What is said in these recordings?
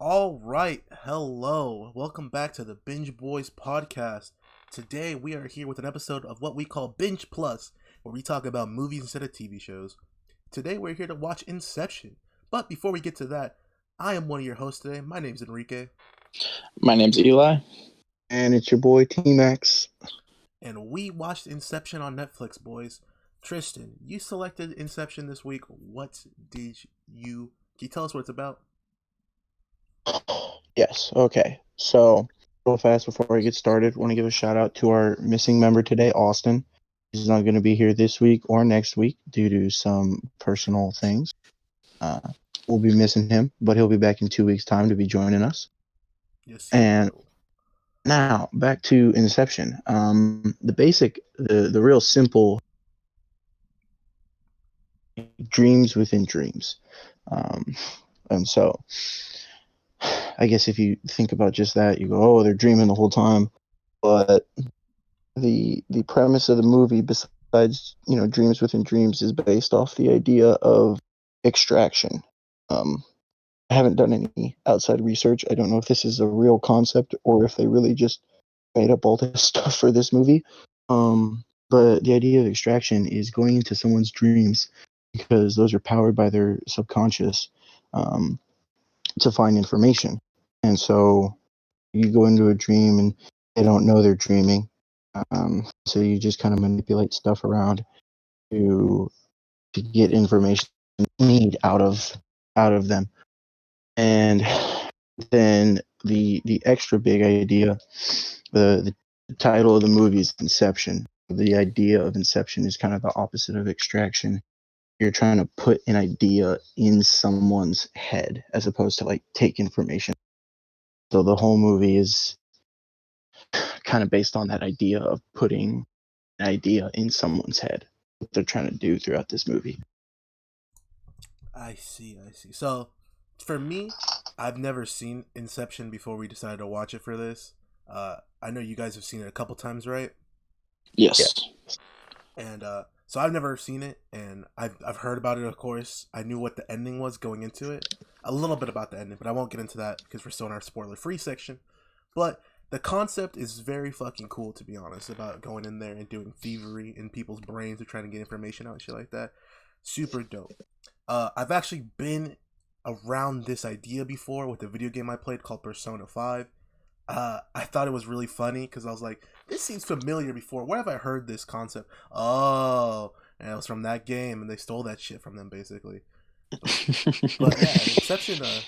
All right, hello. Welcome back to the Binge Boys podcast. Today we are here with an episode of what we call Binge Plus, where we talk about movies instead of TV shows. Today we're here to watch Inception. But before we get to that, I am one of your hosts today. My name's Enrique. My name's Eli. And it's your boy T-Max. And we watched Inception on Netflix, boys. Tristan, you selected Inception this week. Can you tell us what it's about? Yes, okay. So, real fast before I get started, I want to give a shout out to our missing member today, Austin. He's not going to be here this week or next week due to some personal things. We'll be missing him, but he'll be back in 2 weeks' time to be joining us. Yes. And now, back to Inception. The real simple dreams within dreams. And so, I guess if you think about just that, you go, oh, they're dreaming the whole time. But the premise of the movie, besides, dreams within dreams, is based off the idea of extraction. I haven't done any outside research. I don't know if this is a real concept or if they really just made up all this stuff for this movie. But the idea of extraction is going into someone's dreams because those are powered by their subconscious to find information. And so you go into a dream and they don't know they're dreaming. So you just kind of manipulate stuff around to get information you need out of them. And then the extra big idea, the title of the movie is Inception. The idea of Inception is kind of the opposite of extraction. You're trying to put an idea in someone's head as opposed to take information. So the whole movie is kind of based on that idea of putting an idea in someone's head. What they're trying to do throughout this movie. I see. So, for me, I've never seen Inception before we decided to watch it for this. I know you guys have seen it a couple times, right? Yes. And so I've never seen it, and I've heard about it, of course. I knew what the ending was going into it. A little bit about the ending, but I won't get into that because we're still in our spoiler-free section. But the concept is very fucking cool, to be honest, about going in there and doing thievery in people's brains or trying to get information out and shit like that. Super dope. I've actually been around this idea before with a video game I played called Persona 5. I thought it was really funny because I was like, this seems familiar before. Where have I heard this concept? Oh, and it was from that game, and they stole that shit from them, basically. But yeah,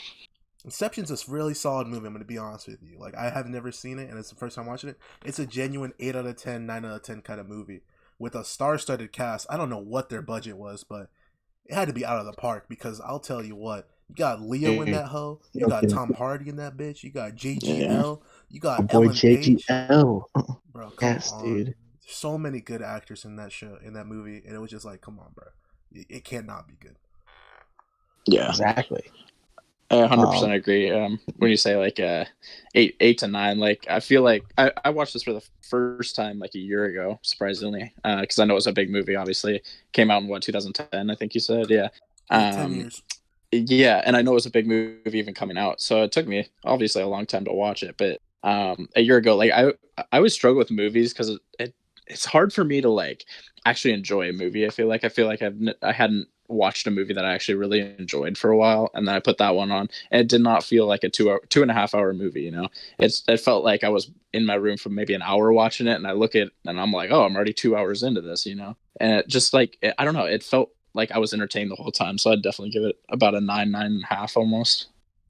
Inception's a really solid movie, I'm going to be honest with you. I have never seen it, and it's the first time watching it. It's a genuine 8 out of 10, 9 out of 10 kind of movie with a star-studded cast. I don't know what their budget was, but it had to be out of the park because I'll tell you what. You got Leo in that hoe. You got Tom Hardy in that bitch. You got JGL. You got My boy Ellen Page. JGL. Bro, come Yes, on. dude. So many good actors in that show, in that movie, and it was just like, come on, bro. It cannot be good. Yeah. Exactly. I 100% agree. When you say eight to nine, I feel like I watched this for the first time a year ago, surprisingly, because I know it was a big movie. Obviously, came out in 2010, I think you said, yeah. 10 years. Yeah, and I know it was a big movie even coming out, so it took me obviously a long time to watch it. But a year ago, I always struggle with movies because it's hard for me to actually enjoy a movie. I feel like I hadn't watched a movie that I actually really enjoyed for a while, and then I put that one on, and it did not feel like a 2.5 hour movie. It felt like I was in my room for maybe an hour watching it, and I look at and I'm like, oh, I'm already 2 hours into this. And it just I don't know, it felt like I was entertained the whole time. So I'd definitely give it about a 9.5 almost.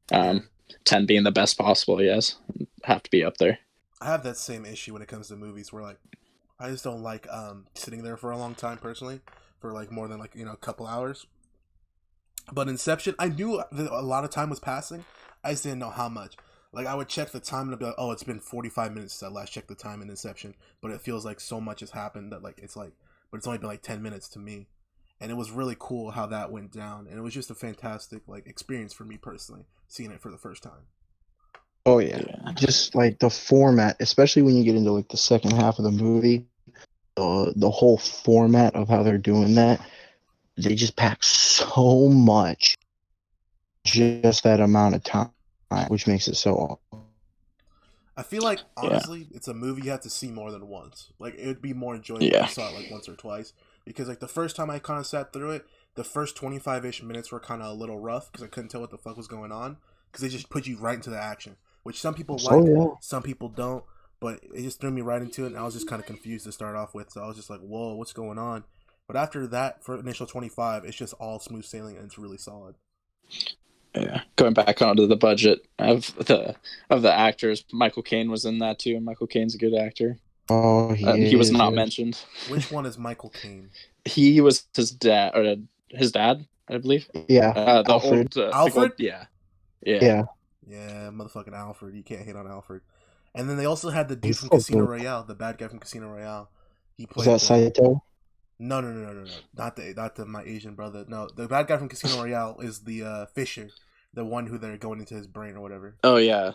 10 being the best possible. Yes, have to be up there. I have that same issue when it comes to movies where I just don't like sitting there for a long time personally, for more than a couple hours. But Inception, I knew that a lot of time was passing. I just didn't know how much. I would check the time and I'd be like, oh, it's been 45 minutes since I last checked the time in Inception, but it feels like so much has happened that but it's only been 10 minutes to me. And it was really cool how that went down, and it was just a fantastic experience for me personally, seeing it for the first time. Oh yeah. Just the format, especially when you get into the second half of the movie, the whole format of how they're doing that, they just pack so much just that amount of time. which makes it so awesome. I feel like Yeah. honestly, it's a movie you have to see more than once. Like it would be more enjoyable if Yeah. you saw it like once or twice. Because like the first time I kind of sat through it, the first 25-ish minutes were kind of a little rough because I couldn't tell what the fuck was going on because they just put you right into the action, which some people like, some people don't. But it just threw me right into it, and I was just kind of confused to start off with. So I was just like, "Whoa, what's going on?" But after that, for initial 25, it's just all smooth sailing and it's really solid. Yeah, going back onto the budget of the actors, Michael Caine was in that too, and Michael Caine's a good actor. Oh, He was not mentioned. Which one is Michael Caine? He was his dad, I believe. Yeah, the Alfred. old Alfred? Yeah, motherfucking Alfred. You can't hate on Alfred. And then they also had the dude He's from so Casino good. Royale, the bad guy from Casino Royale. He Was played that Saito? No, not the my Asian brother. No, the bad guy from Casino Royale is the Fisher, the one who they're going into his brain or whatever. Oh yeah.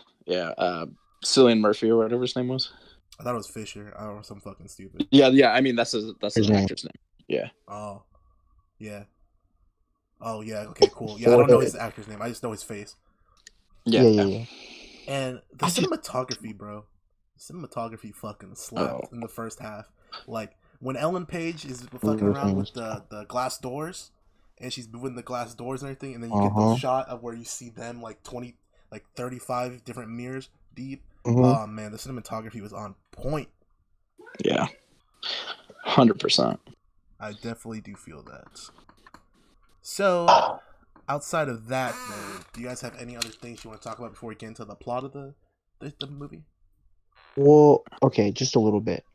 Cillian Murphy or whatever his name was. I thought it was Fisher. I don't know, some fucking stupid. Yeah. I mean, that's his actor's name. Yeah. Oh, yeah. Oh yeah. Okay, cool. Yeah, I don't know his actor's name. I just know his face. Yeah. And the cinematography, bro. Cinematography fucking slapped in the first half. Like when Ellen Page is fucking around with the glass doors, and she's moving the glass doors and everything, and then you get the shot of where you see them like 35 different mirrors deep. Oh man, the cinematography was on point. Yeah, 100%. I definitely do feel that. So, outside of that, though, do you guys have any other things you want to talk about before we get into the plot of the movie? Well, okay, just a little bit.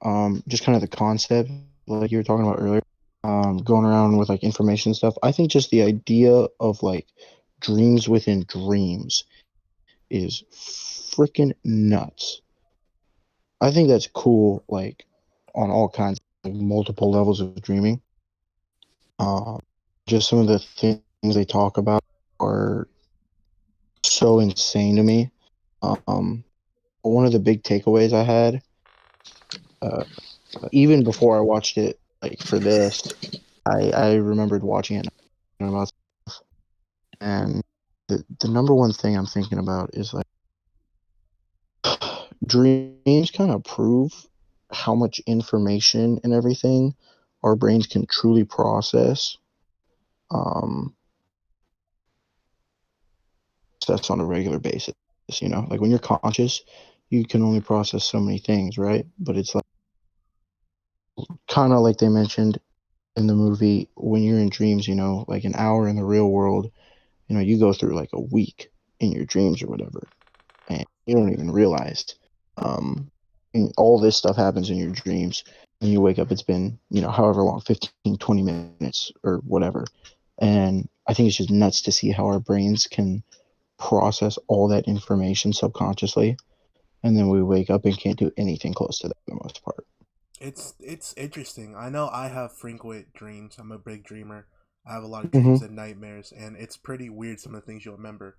Just kind of the concept, like you were talking about earlier. Going around with like information stuff. I think just the idea of like dreams within dreams is freaking nuts. I think that's cool, like on all kinds, like multiple levels of dreaming. Just some of the things they talk about are so insane to me. One of the big takeaways I had, even before I watched it, like for this, I remembered watching it about stuff, and the number one thing I'm thinking about is like dreams kind of prove how much information and everything our brains can truly process. That's on a regular basis, like when you're conscious, you can only process so many things, right? But it's like kind of like they mentioned in the movie, when you're in dreams, like an hour in the real world, you go through like a week in your dreams or whatever, and you don't even realize. And all this stuff happens in your dreams, and you wake up, it's been, however long, 15, 20 minutes or whatever. And I think it's just nuts to see how our brains can process all that information subconsciously, and then we wake up and can't do anything close to that for the most part. It's interesting. I know I have frequent dreams. I'm a big dreamer. I have a lot of dreams and nightmares, and it's pretty weird some of the things you'll remember.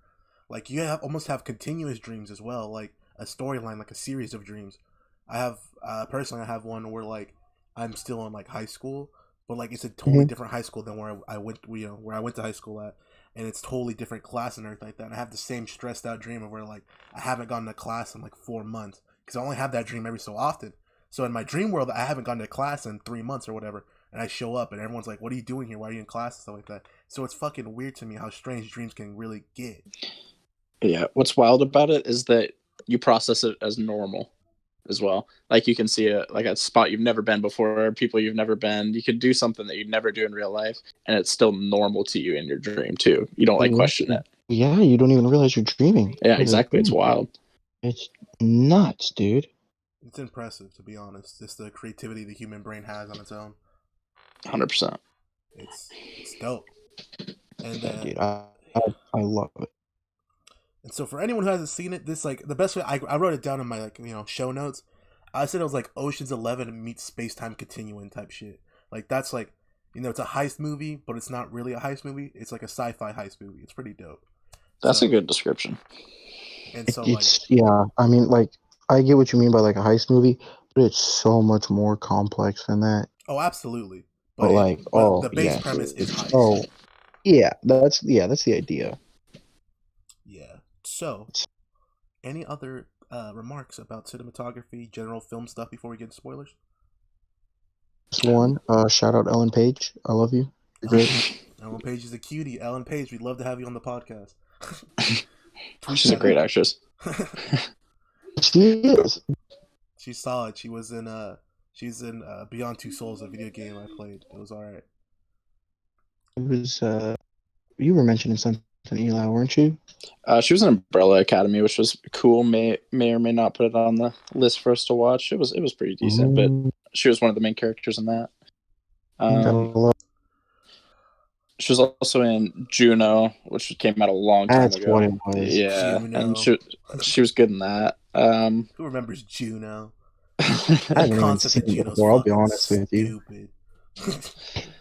Like you almost have continuous dreams as well, like a storyline, like a series of dreams. I have personally, I have one where like I'm still in like high school, but like it's a totally different high school than where I went, where I went to high school at, and it's totally different class and everything like that. And I have the same stressed out dream of where like I haven't gone to class in like 4 months because I only have that dream every so often. So in my dream world, I haven't gone to class in 3 months or whatever, and I show up and everyone's like, "What are you doing here? Why are you in class?" and stuff like that. So it's fucking weird to me how strange dreams can really get. Yeah, what's wild about it is that you process it as normal as well. Like you can see a spot you've never been before, people you've never been. You could do something that you'd never do in real life, and it's still normal to you in your dream too. You don't like question it. Yeah, you don't even realize you're dreaming. Yeah, exactly. It's wild. It's nuts, dude. It's impressive, to be honest. Just the creativity the human brain has on its own. 100%. It's dope. And dude, I love it. And so for anyone who hasn't seen it, this like the best way I wrote it down in my show notes. I said it was like Ocean's 11 meets Space Time Continuum type shit. Like that's like it's a heist movie, but it's not really a heist movie. It's like a sci-fi heist movie. It's pretty dope. That's a good description. And so I mean, like I get what you mean by like a heist movie, but it's so much more complex than that. Oh, absolutely. But the base premise is heist. Oh, yeah, that's the idea. Yeah. So, any other remarks about cinematography, general film stuff before we get into spoilers? Just one. Shout out Ellen Page. I love you. You're great. Ellen Page is a cutie. Ellen Page, we'd love to have you on the podcast. She's a great actress. She is. She's solid. She's in Beyond Two Souls, a video game I played. It was alright. It was. You were mentioning something, Eli, weren't you? She was in Umbrella Academy, which was cool. May or may not put it on the list for us to watch. It was pretty decent, but she was one of the main characters in that. She was also in Juno, which came out a long time ago. That's what it was. Yeah, Juno. and she was good in that. Who remembers Juno? I haven't even seen it before. I'll be honest with you.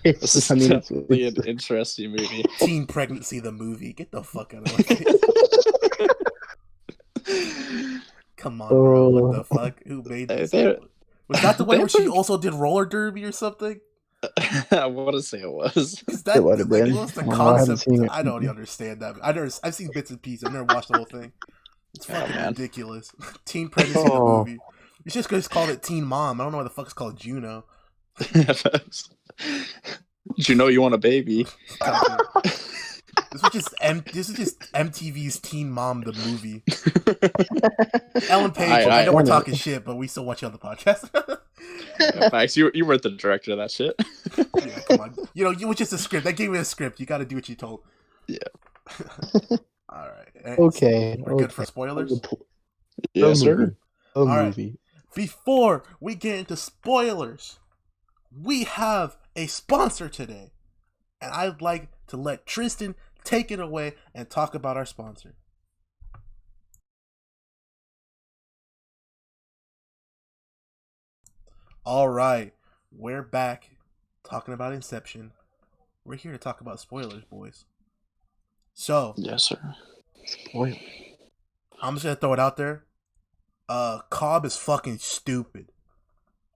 This is definitely an interesting movie. Teen Pregnancy, the movie. Get the fuck out of my face. Come on, bro. What the fuck? Who made this? Was that the one where she also did roller derby or something? I want to say it was. It would have been. What's the concept? I don't even understand that. I've seen bits and pieces. I've never watched the whole thing. It's fucking ridiculous. Teen Pregnancy, the movie. It's just because it's called it Teen Mom. I don't know why the fuck it's called Juno. Juno, you want a baby? This is just MTV's Teen Mom, the movie. Ellen Page, I know we're talking shit, but we still watch you on the podcast. Max, you weren't the director of that shit. Yeah, come on. You were just a script. They gave me a script. You got to do what you told. Yeah. All right. Okay. We're good for spoilers? Yes, sir. A movie. Before we get into spoilers, we have a sponsor today. And I'd like to let Tristan take it away and talk about our sponsor. All right. We're back talking about Inception. We're here to talk about spoilers, boys. So, yes, sir. Spoiler. I'm just gonna throw it out there. Cobb is fucking stupid.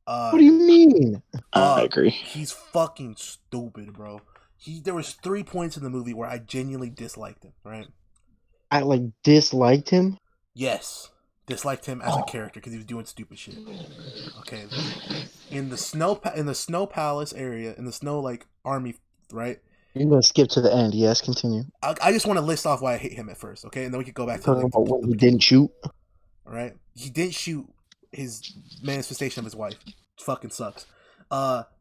What do you mean? I agree. He's fucking stupid, bro. There was 3 points in the movie where I genuinely disliked him. Right? I disliked him. Yes, disliked him as a character because he was doing stupid shit. Okay, in the snow palace area, in the snow army, right? You're gonna skip to the end. Yes, continue. I just want to list off why I hate him at first, okay, and then we could go back to when he didn't shoot. All right, he didn't shoot his manifestation of his wife. Fucking sucks.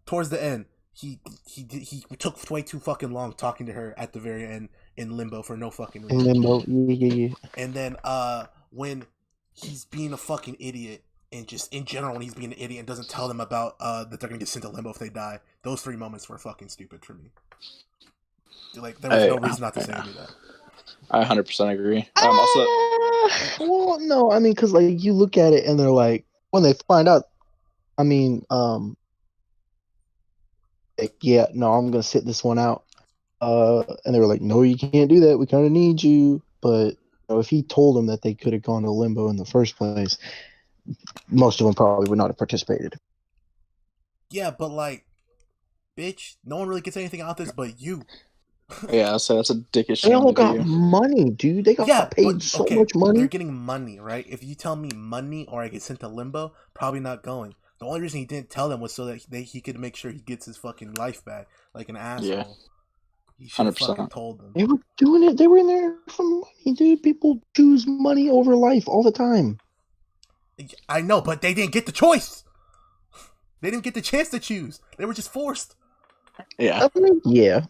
Towards the end, he took way too fucking long talking to her at the very end in limbo for no fucking reason. In limbo, yeah. And then when he's being a fucking idiot, and just in general when he's being an idiot and doesn't tell them about that they're gonna get sent to limbo if they die, those 3 moments were fucking stupid for me. There was no reason not to say any of that. I 100% agree. Also, well, no, I mean, because you look at it and they're like, when they find out, I mean, yeah, no, I'm gonna sit this one out. And they were like, no, you can't do that. We kind of need you. But if he told them that they could have gone to limbo in the first place, most of them probably would not have participated. Yeah, but bitch, no one really gets anything out of this but you. Yeah, so that's a dickish. They all got money, dude. They got paid so much money. They're getting money, right? If you tell me money or I get sent to limbo, probably not going. The only reason he didn't tell them was so that he could make sure he gets his fucking life back, like an asshole. Yeah. He should have fucking told them. They were doing it. They were in there for money, dude. People choose money over life all the time. I know, but they didn't get the choice. They didn't get the chance to choose. They were just forced. Yeah. Yeah.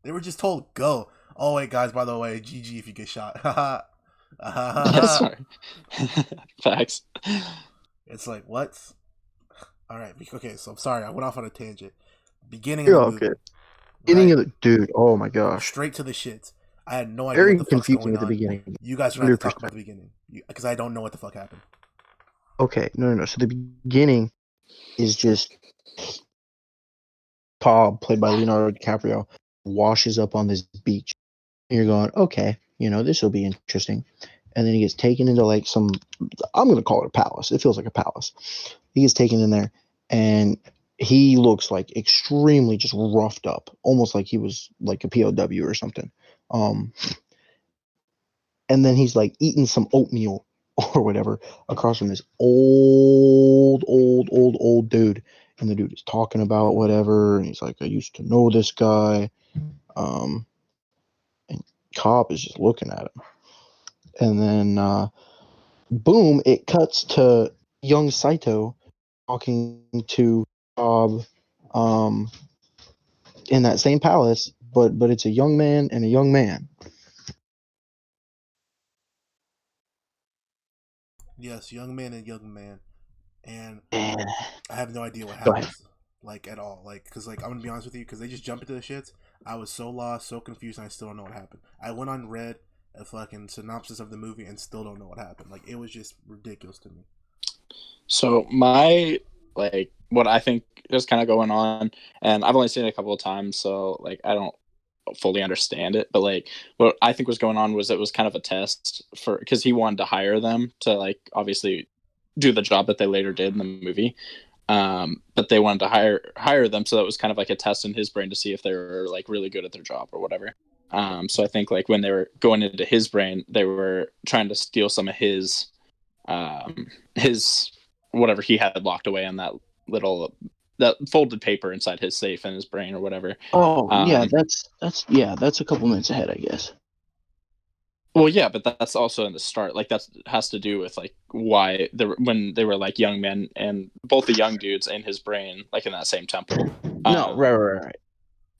They were just told, go. Oh, wait, guys, by the way, GG if you get shot. Sorry. Facts. It's like, what? All right. Okay, so I'm sorry. I went off on a tangent. Beginning You're of the movie. Okay. Beginning of the... Dude, oh my gosh. Straight to the shits. I had no idea Very what the fuck's going at the on. beginning. You guys are going to talk about the beginning. Because I don't know what the fuck happened. Okay, no. So the beginning is just... Cobb, played by Leonardo DiCaprio, washes up on this beach. And you're going, okay, this will be interesting. And then he gets taken into some, I'm going to call it a palace. It feels like a palace. He gets taken in there and he looks extremely just roughed up, almost like he was a POW or something. and then he's like eating some oatmeal or whatever across from this old dude, and the dude is talking about whatever, and he's like, I used to know this guy, and Cobb is just looking at him, and then boom, it cuts to young Saito talking to Cobb, in that same palace, but it's a young man and a young man. Yes, young man and young man, and And I have no idea what go ahead. happens, like at all. Like, cause like I'm gonna be honest with you, cause they just jump into the shits. I was so lost, so confused, and I still don't know what happened. I went on read a fucking synopsis of the movie and still don't know what happened. Like, it was just ridiculous to me. So my like what I think is kind of going on, and I've only seen it a couple of times, so like I don't fully understand it, but like what I think was going on was it was kind of a test for, because he wanted to hire them to like obviously do the job that they later did in the movie, but they wanted to hire them, so that was kind of like a test in his brain to see if they were like really good at their job or whatever. So I think like when they were going into his brain, they were trying to steal some of his whatever he had locked away on that folded paper inside his safe in his brain or whatever. Oh yeah, that's a couple minutes ahead, I guess. Well, yeah, but that's also in the start. Like that has to do with like why when they were like young men and both the young dudes in his brain, like in that same temple. No, right.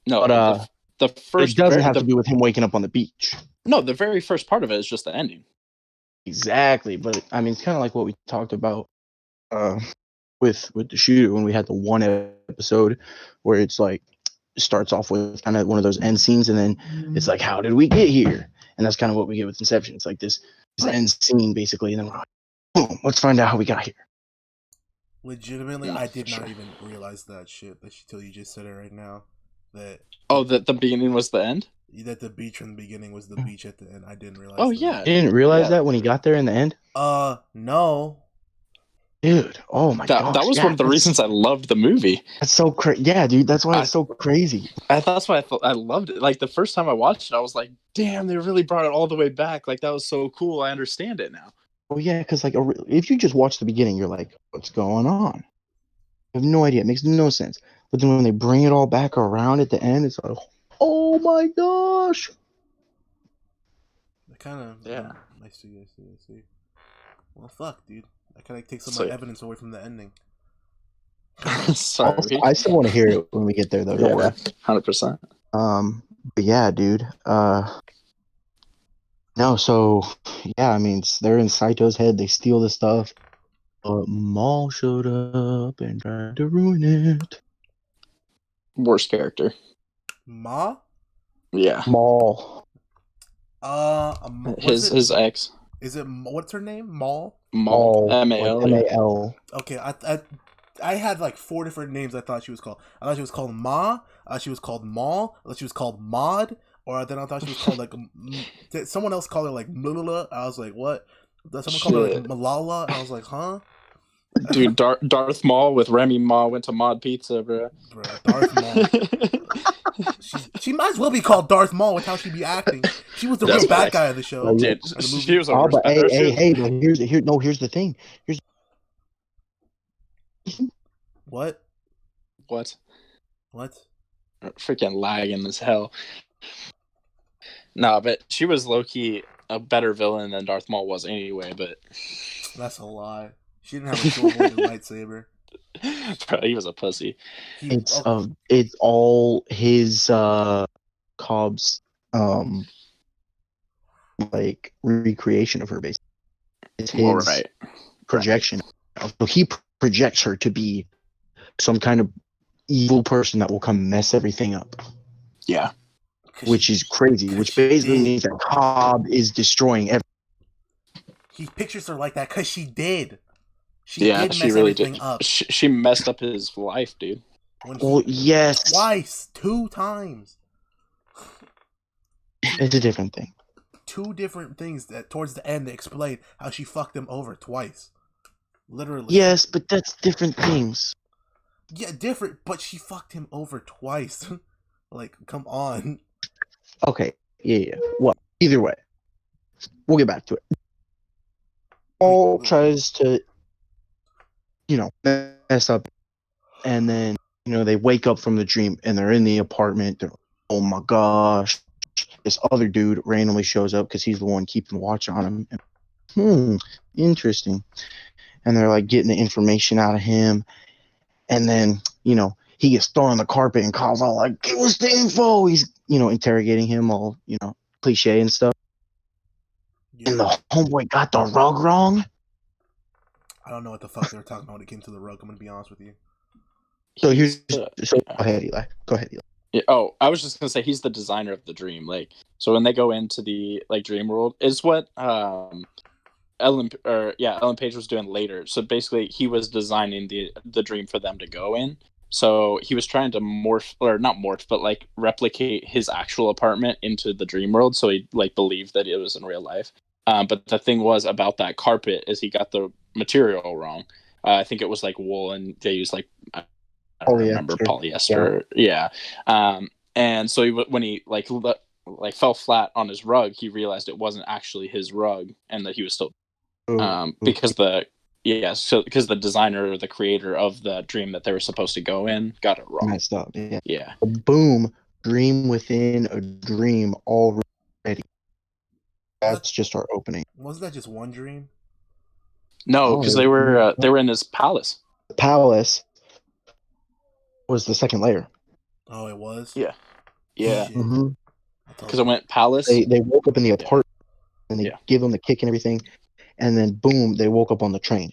No, But the first it doesn't have to do with him waking up on the beach. No, the very first part of it is just the ending. Exactly, but I mean, it's kind of like what we talked about with the shooter when we had the one episode where it's like starts off with kind of one of those end scenes, and then it's like, how did we get here? And that's kind of what we get with Inception. It's like this end scene basically, and then we're like, boom, let's find out how we got here. Legitimately, I did not even realize that shit till you just said it right now. That the beginning was the end. That the beach from the beginning was the beach at the end. I didn't realize. Oh that. yeah, you didn't realize that when he got there in the end? No. Dude, oh my gosh. That was one of the reasons I loved the movie. That's so crazy. Yeah, dude, that's why it's so crazy. That's why I loved it. Like the first time I watched it, I was like, damn, they really brought it all the way back. Like that was so cool. I understand it now. Oh yeah, because like if you just watch the beginning, you're like, what's going on? You have no idea. It makes no sense. But then when they bring it all back around at the end, it's like, oh my gosh. Kind of. Yeah. I see. Well, fuck, dude. I kind of take some of my evidence away from the ending. Sorry. I still want to hear it when we get there, though. Don't worry. 100%. But yeah, dude. No, so yeah, I mean, they're in Saito's head. They steal the stuff, but Maul showed up and tried to ruin it. Worst character. Ma? Yeah. Maul. His ex. Is it what's her name? Maul. Maul. M-A-L. M-A-L. Okay, I had like 4 different names I thought she was called. I thought she was called Ma. She was called Maul. I thought she was called Maud. Or then I thought she was called like someone else called her like Mulula. I was like, what? Someone called her like Malala. I was like, huh? Dude, Darth Maul with Remy Ma went to Mod Pizza, bro. Darth Maul. she might as well be called Darth Maul with how she be acting. She was the real bad guy of the show. Dude, she was a worst but hey, but here's the thing. What? Freaking lagging as hell. Nah, but she was low-key a better villain than Darth Maul was anyway, but... That's a lie. She didn't have a sword with a lightsaber. Bro, he was a pussy. It's all his Cobb's like recreation of her, basically. It's his projection. So he projects her to be some kind of evil person that will come mess everything up. Yeah. Which is crazy. Which basically means that Cobb is destroying everything. He pictures her like that because she did. She really did. Up. She messed up his life, dude. Yes. Twice. 2 times. It's a different thing. 2 different things that towards the end they explain how she fucked him over twice. Literally. Yes, but that's different things. Yeah, different, but she fucked him over twice. Like, come on. Okay. Yeah. Well, either way. we'll get back to it. Paul tries to, mess up, and then they wake up from the dream and they're in the apartment. They're like, oh my gosh, this other dude randomly shows up because he's the one keeping watch on him. Interesting. And they're like getting the information out of him, and then he gets thrown on the carpet and Kyle's all like, give us the info. He's interrogating him all cliche and stuff. Yeah. And the homeboy got the rug wrong. I don't know what the fuck they were talking about when it came to the rug. I'm gonna be honest with you. So go ahead, Eli. Yeah, I was just gonna say he's the designer of the dream. Like, so when they go into the dream world, is what Ellen Page was doing later. So basically, he was designing the dream for them to go in. So he was trying to replicate his actual apartment into the dream world. So he believed that it was in real life. But the thing was about that carpet is he got the material wrong. I think it was wool, and they used I don't remember polyester. Yeah. And so when he fell flat on his rug, he realized it wasn't actually his rug, and that he was still because the designer or the creator of the dream that they were supposed to go in got it wrong. Messed up. Yeah. Boom. Dream within a dream already. That's just our opening. Wasn't that just one dream? No, because they were in his palace. The palace was the second layer. Oh, it was? Yeah. Yeah. Because it went palace. They woke up in the apartment and they give them the kick and everything. And then, boom, they woke up on the train.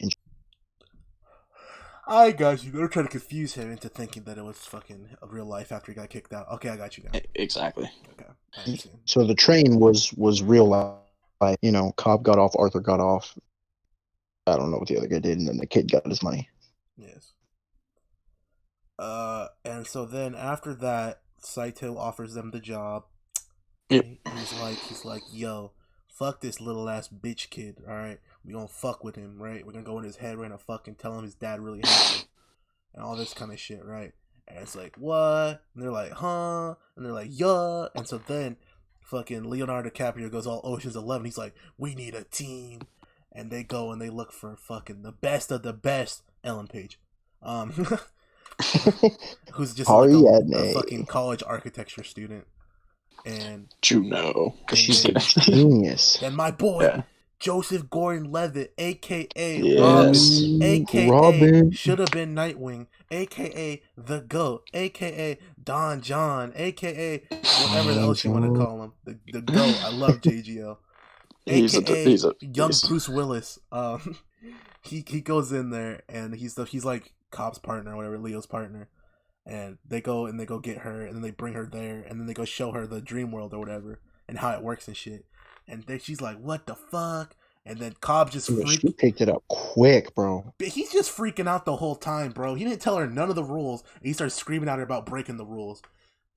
I got you. They're trying to confuse him into thinking that it was fucking real life after he got kicked out. Okay, I got you now. Exactly. Okay, I understand. So the train was real life. Cobb got off, Arthur got off. I don't know what the other guy did, and then the kid got his money. Yes. And so then after that, Saito offers them the job. Yep. He's like, yo, fuck this little ass bitch kid, alright? We gonna fuck with him, right? We're gonna go in his head, we're gonna fucking tell him his dad really hates him. And all this kind of shit, right? And it's like, what? And they're like, huh? And they're like, yeah. And so then fucking Leonardo DiCaprio goes all Ocean's 11. He's like, we need a team. And they go and they look for fucking the best of the best Ellen Page. Who's just a fucking college architecture student. And Juno. She's a genius. And my boy, Joseph Gordon-Levitt, a.k.a. Yes. Robin, a.k.a. should have been Nightwing, a.k.a. The Goat, a.k.a. Don John, a.k.a. whatever else you want to call him. The Goat. I love JGL. a.k.a. young Bruce Willis. He goes in there and he's like Cobb's partner or whatever, Leo's partner. And they go get her, and then they bring her there, and then they go show her the dream world or whatever, and how it works and shit. And then she's like, "What the fuck?" And then Cobb just she picked it up quick, bro. He's just freaking out the whole time, bro. He didn't tell her none of the rules, and he starts screaming at her about breaking the rules.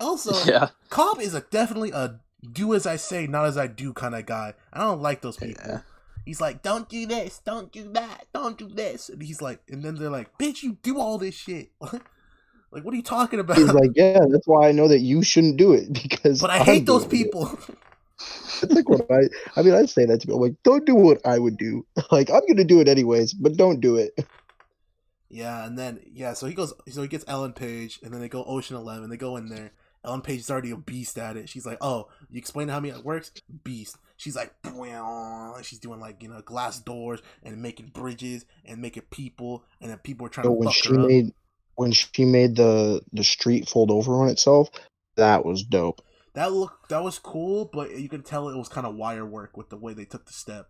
Also, Cobb is definitely a do as I say, not as I do kind of guy. I don't like those people. Yeah. He's like, don't do this, don't do that, don't do this. And he's like, and then they're like, bitch, you do all this shit. Like, what are you talking about? He's like, yeah, that's why I know that you shouldn't do it, because but I hate those people. It's like what I say that to people. I'm like, don't do what I would do. Like, I'm gonna do it anyways, but don't do it. Yeah, and then so he gets Ellen Page, and then they go Ocean 11. They go in there. Ellen Page is already a beast at it. She's like, oh, you explain how it works? Beast. She's like, she's doing glass doors and making bridges and making people, and then people are trying to fuck her up. When she made the street fold over on itself, that was dope. That was cool, but you could tell it was kind of wire work with the way they took the step.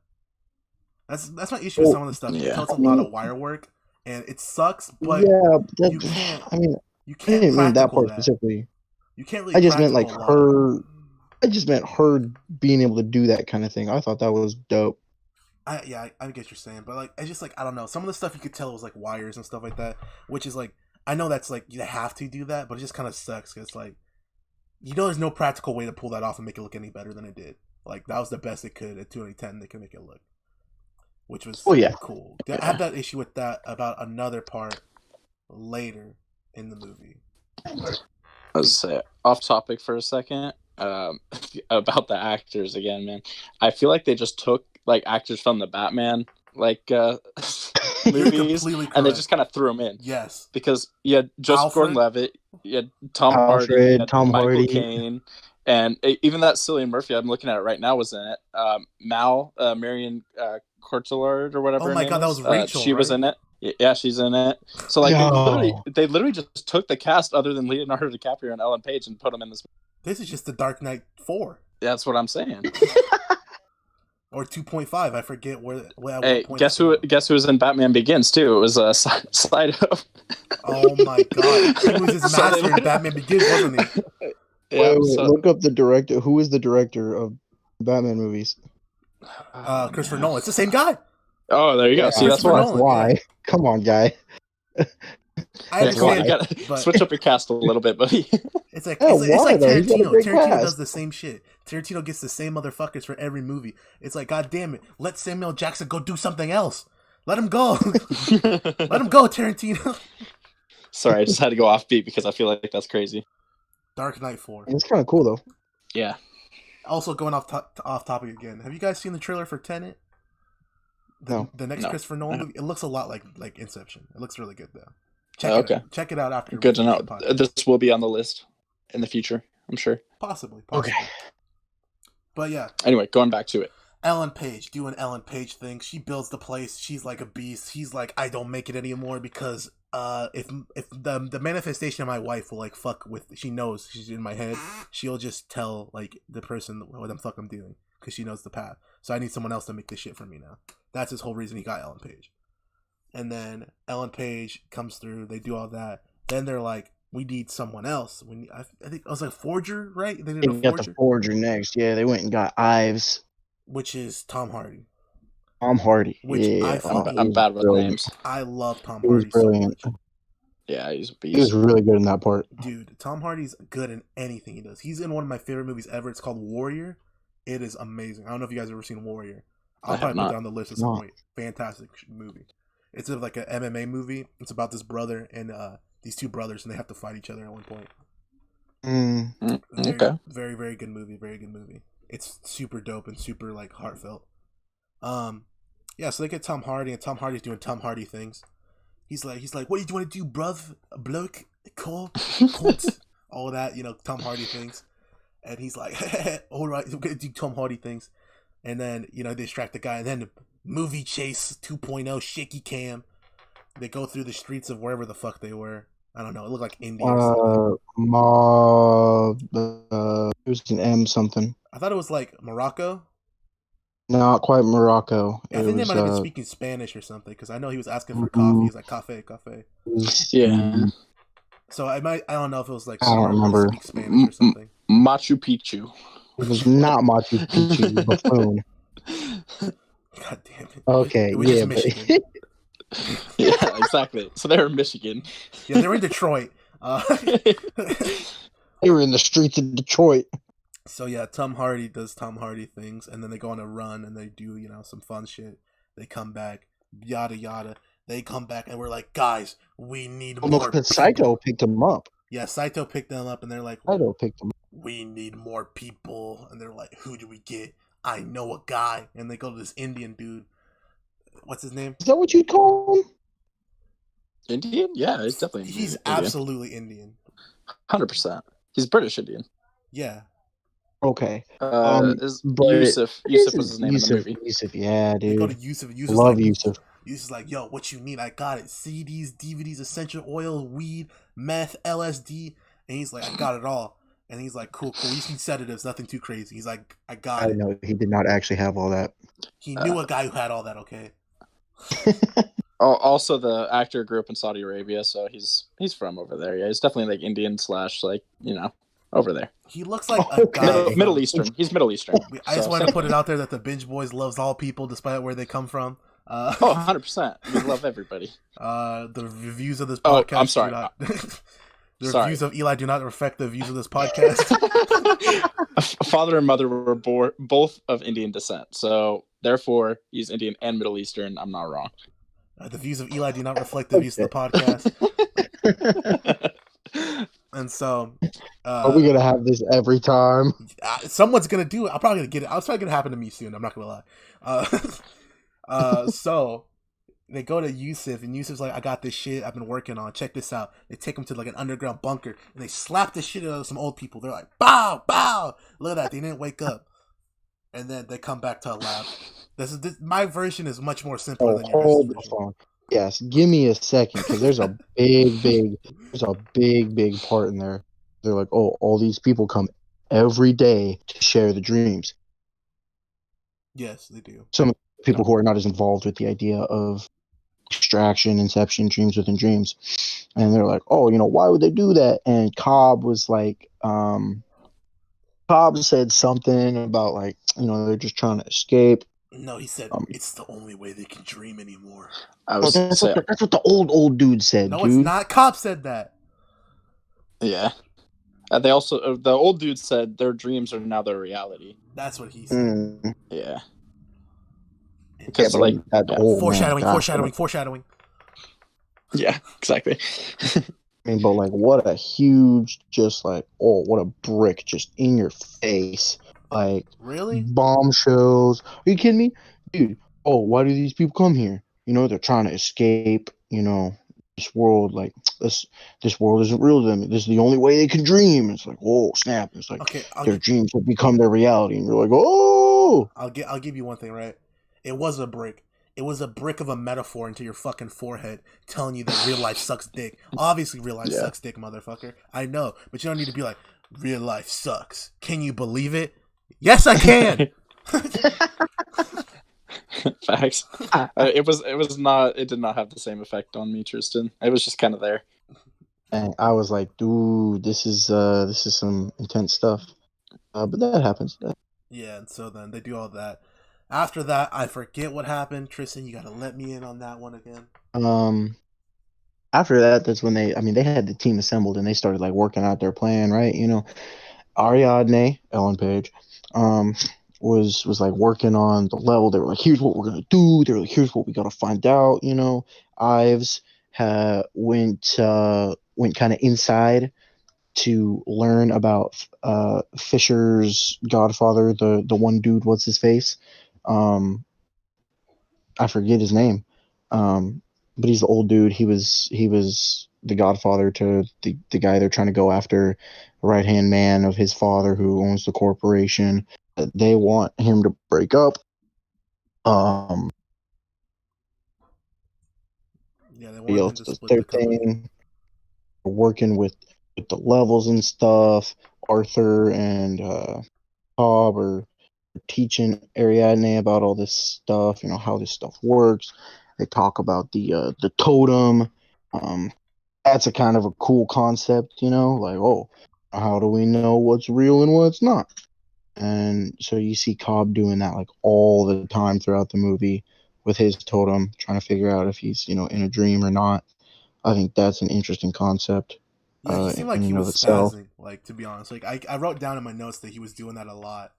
That's my issue with some of the stuff. You can tell it's a lot of wire work, and it sucks. But you can't. You can't. I didn't mean that part specifically. You can't really. I just meant her. I just meant her being able to do that kind of thing. I thought that was dope. I get what you're saying, but I just I don't know. Some of the stuff you could tell it was wires and stuff like that, which is I know that's you have to do that, but it just kind of sucks because there's no practical way to pull that off and make it look any better than it did. That was the best it could at 2010. They could make it look, which was cool. I have that issue with that about another part later in the movie. Let's say off topic for a second. um, about the actors again, man. I feel like they just took like actors from the Batman You're movies, completely and they correct. just kind of threw them in Yes. because you had Joseph Alfred. Gordon-Levitt, you had Tom Hardy, you Alfred, had Tom Michael Hardy. Caine, and even that Cillian Murphy, I'm looking at it right now, was in it. Marion Cotillard or whatever Oh her my name god, that is. was Rachel, She was right? in it. Yeah, she's in it. So like Yo. they literally just took the cast other than Leonardo DiCaprio and Ellen Page and put them in this. This is just the Dark Knight 4 That's what I'm saying. or 2.5. I forget where. At Hey, what point guess who? Guess who was in Batman Begins too? It was Slido. Oh my god, he was his So they master in literally- Batman Begins, wasn't he? Yeah. Wait, So, look up the director. Who is the director of Batman movies? Christopher Nolan. It's the same guy. Oh, there you go. Yeah, See, that's Christopher why. Nolan. why. yeah. Come on, guy. I Yeah, That's come on, understand, you gotta but switch up your cast a little bit, buddy. it's like Yeah, it's why, like though? He's got a Tarantino. great Tarantino cast. does the same shit. Tarantino gets the same motherfuckers for every movie. It's like, god damn it, let Samuel Jackson go do something else. Let him go. Let him go, Tarantino. Sorry, I just had to go off beat because I feel like that's crazy. Dark Knight 4. It's kind of cool though. Yeah. Also going off topic again. Have you guys seen the trailer for Tenet? No. The next No. Christopher Nolan movie. It looks a lot like Inception. It looks really good though. Okay. Check it out after. Good to we know. finish the podcast. This will be on the list in the future, I'm sure. Possibly. Okay. But yeah, Anyway, going back to it. Ellen Page doing Ellen Page things. She builds the place. She's like a beast. He's like, I don't make it anymore because if the manifestation of my wife will like fuck with, she knows she's in my head. She'll just tell like the person what the fuck I'm doing because she knows the path. So I need someone else to make this shit for me now. That's his whole reason he got Ellen Page. And then Ellen Page comes through. They do all that. Then they're like, we need someone else. I think it was like Forger, right? They They did a got Forger, the Forger next. Yeah, they went and got Ives. which is Tom Hardy. Tom Hardy. Which yeah, I fucking- I'm bad with brilliant. names. I love Tom He was Hardy so brilliant. much. Yeah, he's a He was beast. really good in that part. Dude, Tom Hardy's good in anything he does. He's in one of my favorite movies ever. It's called Warrior. It is amazing. I don't know if you guys have ever seen Warrior. I'll I have probably put not. it on the list at some No. point. Fantastic movie. It's like an MMA movie. It's about this brother and these two brothers, and they have to fight each other at one point. Very, Okay. very, very good movie. Very good movie. It's super dope and super like heartfelt. Yeah. So they get Tom Hardy, and Tom Hardy's doing Tom Hardy things. He's like, what do you want to do, bruv? Bloke, Cole, Colt, all that, Tom Hardy things. And he's like, all right, we're gonna do Tom Hardy things. And then they distract the guy, and then movie chase 2.0 shaky cam. They go through the streets of wherever the fuck they were. I don't know. It looked like India or something. It was an M something. I thought it was like Morocco. Not quite Morocco. Yeah, I It think they was, might have been speaking Spanish or something because I know he was asking for coffee. He's like cafe, cafe. Yeah. So I don't know if it was like I don't somewhere where remember. they speak Spanish or something. Machu Picchu. It was not Machu Picchu, you buffoon. God damn it. Okay, It was just yeah, Michigan. Yeah, exactly. So they're in Michigan. Yeah, they were in Detroit. they were in the streets of Detroit. So yeah, Tom Hardy does Tom Hardy things, and then they go on a run and they do some fun shit. They come back, yada yada. They come back and we're like, guys, we need Oh, more. no, because Saito picked him up. Yeah, Saito picked them up, and they're like, Saito picked him up. we need more people. And they're like, who do we get? I know a guy. And they go to this Indian dude. What's his name? Is that what you call him? Indian? Yeah, he's definitely He's Indian. absolutely Indian. 100%. He's British Indian. Yeah. Okay. But Yusuf was his name in the movie. Yusuf, yeah, They go dude. to Yusuf. Yusuf's Love like, Yusuf. Yusuf's like, yo, what you need? I got it. CDs, DVDs, essential oil, weed, meth, LSD. And he's like, I got it all. And he's like, cool. We just need sedatives, nothing too crazy. He's like, I got I it. know he did not actually have all that. He knew a guy who had all that, okay? Also, the actor grew up in Saudi Arabia, so he's from over there. Yeah, he's definitely like Indian / over there. He looks like a Okay. guy. Middle Eastern. He's Middle Eastern. I just So- wanted to put it out there that the Binge Boys loves all people despite where they come from. Oh, 100%. We love everybody. The reviews of this Oh, podcast. I'm sorry. The Sorry. reviews of Eli do not reflect the views of this podcast. Father and mother were both of Indian descent, so therefore he's Indian and Middle Eastern. I'm not wrong. The views of Eli do not reflect the views of the podcast. And so Are we gonna have this every time? Someone's gonna do it. I'm probably gonna get it. It's probably gonna happen to me soon. I'm not gonna lie. Uh, so they go to Yusuf, and Yusuf's like, "I got this shit I've been working on. Check this out." They take him to like an underground bunker, and they slap the shit out of some old people. They're like, "Bow, bow!" Look at that. They didn't wake up, and then they come back to a lab. My version is much more simple than your guys' Hold the version. phone. Yes, give me a second, because there's a big part in there. They're like, oh, all these people come every day to share the dreams. Yes, they do. Some people who are not as involved with the idea of extraction, inception, dreams within dreams, and they're like, oh, why would they do that? And Cobb was like, Cobb said something about like, they're just trying to escape. No, he said it's the only way they can dream anymore. That's what the old dude said. No, dude. it's not. Cop said that. Yeah. They also the old dude said their dreams are now their reality. That's what he said. Yeah. Because foreshadowing. Yeah, exactly. I mean, but like, what a huge, just like, oh, what a brick just in your face. Like, really? Bombshells. Are you kidding me? Dude, oh, why do these people come here? They're trying to escape, this world, like, this world isn't real to them. This is the only way they can dream. It's like, oh, snap. It's like, their dreams have become their reality. And you're like, oh! I'll give you one thing, right? It was a brick. It was a brick of a metaphor into your fucking forehead telling you that real life sucks dick. Obviously, real life sucks dick, motherfucker. I know. But you don't need to be like, real life sucks. Can you believe it? Yes, I can! Facts. It did not have the same effect on me, Tristan. It was just kind of there. And I was like, dude, this is some intense stuff. But that happens. Yeah, and so then they do all that. After that, I forget what happened. Tristan, you gotta let me in on that one again. After that, that's when they had the team assembled and they started like working out their plan, right? Ariadne, Ellen Page, was like working on the level. They were like, here's what we're gonna do. They were like, here's what we gotta find out. Ives went kind of inside to learn about Fisher's godfather, the one dude, what's his face? I forget his name. But he's the old dude. He was the godfather to the guy they're trying to go after, right hand man of his father who owns the corporation. They want him to break up. Yeah, they want him to split the company. Working with the levels and stuff. Arthur and Cobb are teaching Ariadne about all this stuff, how this stuff works. They talk about the totem. That's a kind of a cool concept, like, oh, how do we know what's real and what's not? And so you see Cobb doing that like all the time throughout the movie with his totem, trying to figure out if he's, in a dream or not. I think that's an interesting concept. Yeah, he seemed like he was spazzing, like, to be honest. Like, I wrote down in my notes that he was doing that a lot.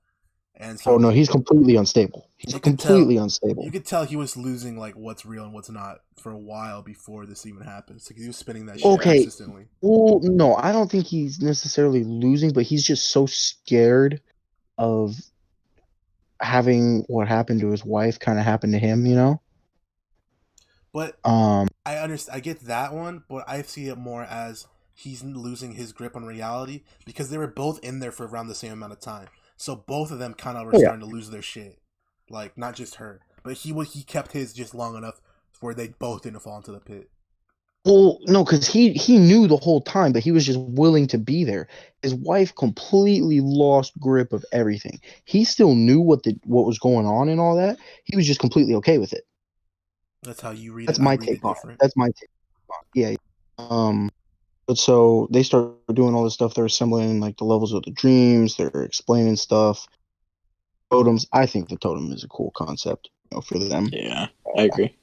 And so, oh no, he's completely unstable. Unstable. You could tell he was losing like what's real and what's not for a while before this even happened. So he was spinning that shit consistently. Well, no, I don't think he's necessarily losing, but he's just so scared of having what happened to his wife kind of happen to him. But I understand. I get that one, but I see it more as he's losing his grip on reality because they were both in there for around the same amount of time. So both of them kind of were starting to lose their shit. Like, not just her. But he kept his just long enough where they both didn't fall into the pit. Well, no, because he knew the whole time, but he was just willing to be there. His wife completely lost grip of everything. He still knew what was going on and all that. He was just completely okay with it. That's how you read That's it. my take on it. That's my take on it. Yeah. But so they start doing all this stuff. They're assembling like the levels of the dreams. They're explaining stuff. Totems. I think the totem is a cool concept, for them. Yeah, I agree.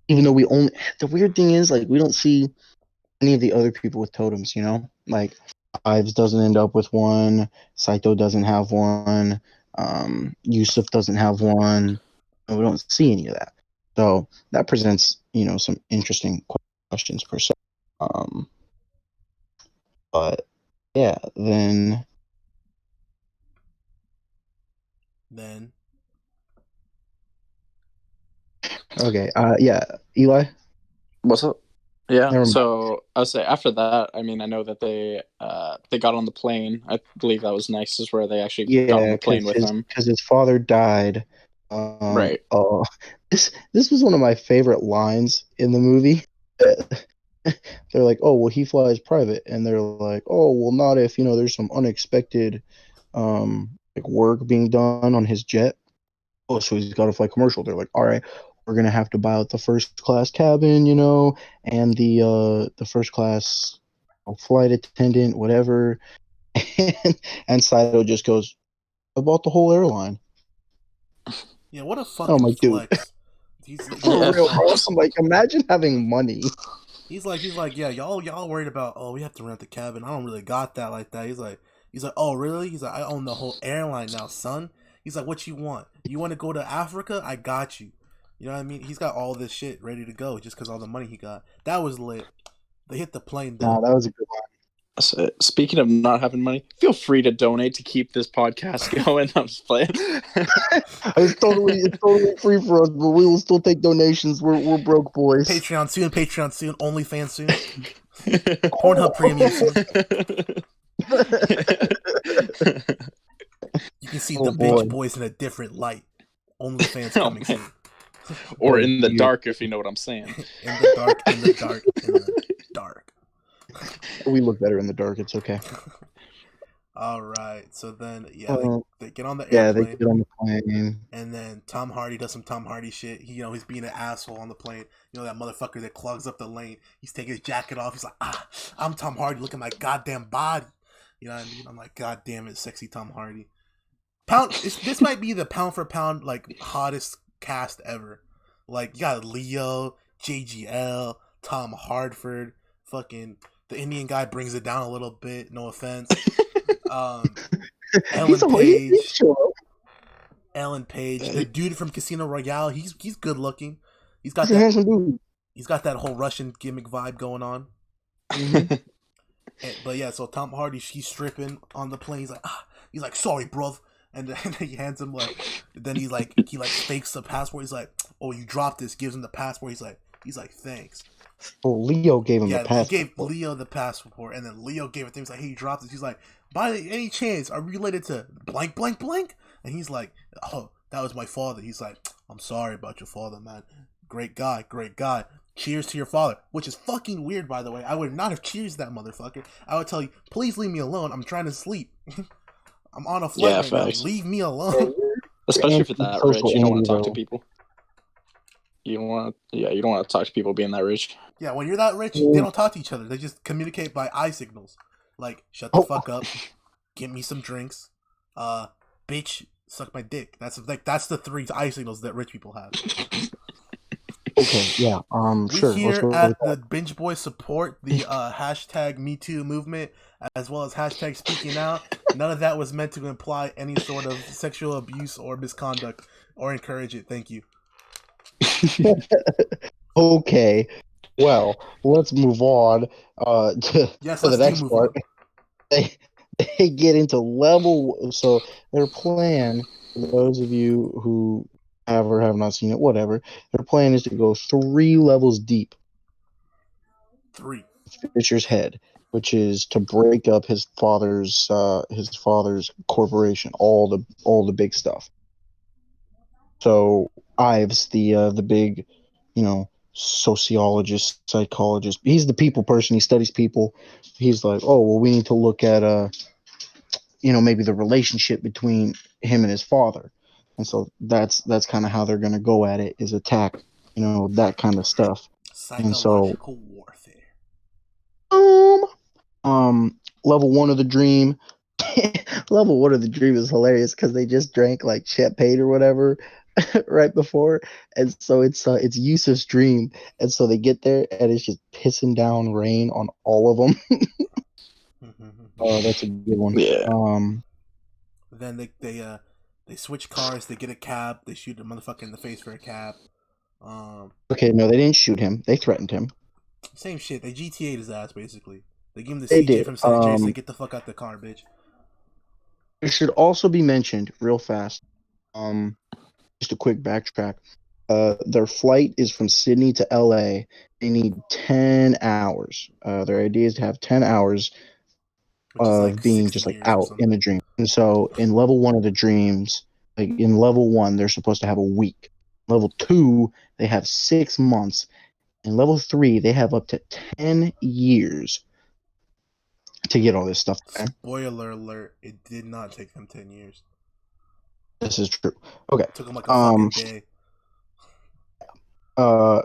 Even though the weird thing is, like, we don't see any of the other people with totems. Like Ives doesn't end up with one. Saito doesn't have one. Yusuf doesn't have one. And we don't see any of that. So that presents, some interesting questions per se. But Yeah, then okay. Yeah, Eli. What's up? Yeah. Never mind. So I'll say after that, I mean, I know that they got on the plane. I believe that was next, is where they actually got on Yeah, the plane with them. because his father died. Right. Oh, this was one of my favorite lines in the movie. They're like, "Oh, well, he flies private," and they're like, "Oh, well, not if there's some unexpected, like work being done on his jet. Oh, so he's got to fly commercial." They're like, "All right, we're gonna have to buy out the first class cabin, and the first class flight attendant, whatever." And Saito just goes, "I bought the whole airline." Yeah, what a And I'm fucking like, dude, flex. for Yeah. real, bro. Facts. I'm like, imagine having money. He's like, yeah, y'all worried about, oh, we have to rent the cabin. I don't really got that like that. He's like, oh, really? He's like, I own the whole airline now, son. He's like, what you want? You want to go to Africa? I got you. You know what I mean? He's got all this shit ready to go just because all the money he got. That was lit. They hit the plane Nah, though. that was a good So, speaking of not having money, feel free to donate to keep this podcast going. I'm just playing. one. It's totally free for us, but we will still take donations. We're broke boys. Patreon soon. OnlyFans soon. Pornhub Premium soon. You can see Oh the boy. Binge Boys in a different light. OnlyFans Oh, coming man. soon. Or Oh, in the dear. dark, if you know what I'm saying. In the dark, in the dark, in the dark. We look better in the dark. It's okay. All right. So then, yeah, Uh, they get on the yeah, they airplane, get on the plane. and then Tom Hardy does some Tom Hardy shit. He's being an asshole on the plane. That motherfucker that clogs up the lane. He's taking his jacket off. He's like, I'm Tom Hardy. Look at my goddamn body. You know what I mean? I'm like, God damn it, sexy Tom Hardy. This might be the pound for pound like hottest cast ever. Like you got Leo, JGL, Tom Hartford, fucking the Indian guy brings it down a little bit. No offense. Ellen Page, the dude from Casino Royale. He's good looking. He's got He's a that. handsome dude. He's got that whole Russian gimmick vibe going on. Mhm. But yeah, so Tom Hardy, he's stripping on the plane. He's like, sorry, bro. And then he hands him then he fakes the passport. He's like, oh, you dropped this. Gives him the passport. He's like, thanks. Oh, Leo gave him the Yeah, passport. he gave Leo the passport, and then Leo gave it to him. He's like, hey, you dropped this. He's like, by any chance, are you related to blank, blank, blank? And he's like, oh, that was my father. He's like, I'm sorry about your father, man. Great guy, great guy. Cheers to your father, which is fucking weird, by the way. I would not have cheers that motherfucker. I would tell you, please leave me alone. I'm trying to sleep. I'm on a flight right facts. now. Leave me alone. Especially if you're that rich, you don't want to talk to anti-social people. You don't want to talk to people being that rich. Yeah, when you're that rich, they don't talk to each other. They just communicate by eye signals. Like, shut the fuck up. Get me some drinks. Bitch, suck my dick. That's the three eye signals that rich people have. Okay, yeah. Sure. We Let's here go with at that. the Binge Boys support the hashtag #MeToo movement, as well as hashtag Speaking Out. None of that was meant to imply any sort of sexual abuse or misconduct or encourage it. Thank you. Okay. Well, let's move on to Yes, the let's next move part. on. They get into level. So their plan, for those of you who have or have not seen it, whatever, their plan is to go 3 levels deep. 3. Fisher's head, which is to break up his father's corporation, all the big stuff. So Ives, the big, sociologist, psychologist, he's the people person. He studies people. He's like, oh well, we need to look at maybe the relationship between him and his father, and so that's kind of how they're gonna go at it, is attack, that kind of stuff. And so Psychological warfare. Level 1 of the dream. Level 1 of the dream is hilarious because they just drank like champagne or whatever right before, and so it's Yusuf's dream, and so they get there and it's just pissing down rain on all of them. Oh, that's a good one. Yeah. Then they switch cars. They get a cab. They shoot a motherfucker in the face for a cab. Okay, no, they didn't shoot him. They threatened him. Same shit. They GTA'd his ass basically. They give him the They CJ did. from San Andreas. Say, get the fuck out the car, bitch. It should also be mentioned real fast. Just a quick backtrack. Their flight is from Sydney to LA. They need 10 hours. Their idea is to have 10 hours Which is of like being 60 just like years or out in something. the dream. And so in level 1 of the dreams, like in level 1, they're supposed to have a week. Level 2, they have 6 months. In level 3, they have up to 10 years to get all this stuff. Okay? Spoiler alert, it did not take them 10 years. This is true. Okay. It took them like a fucking day.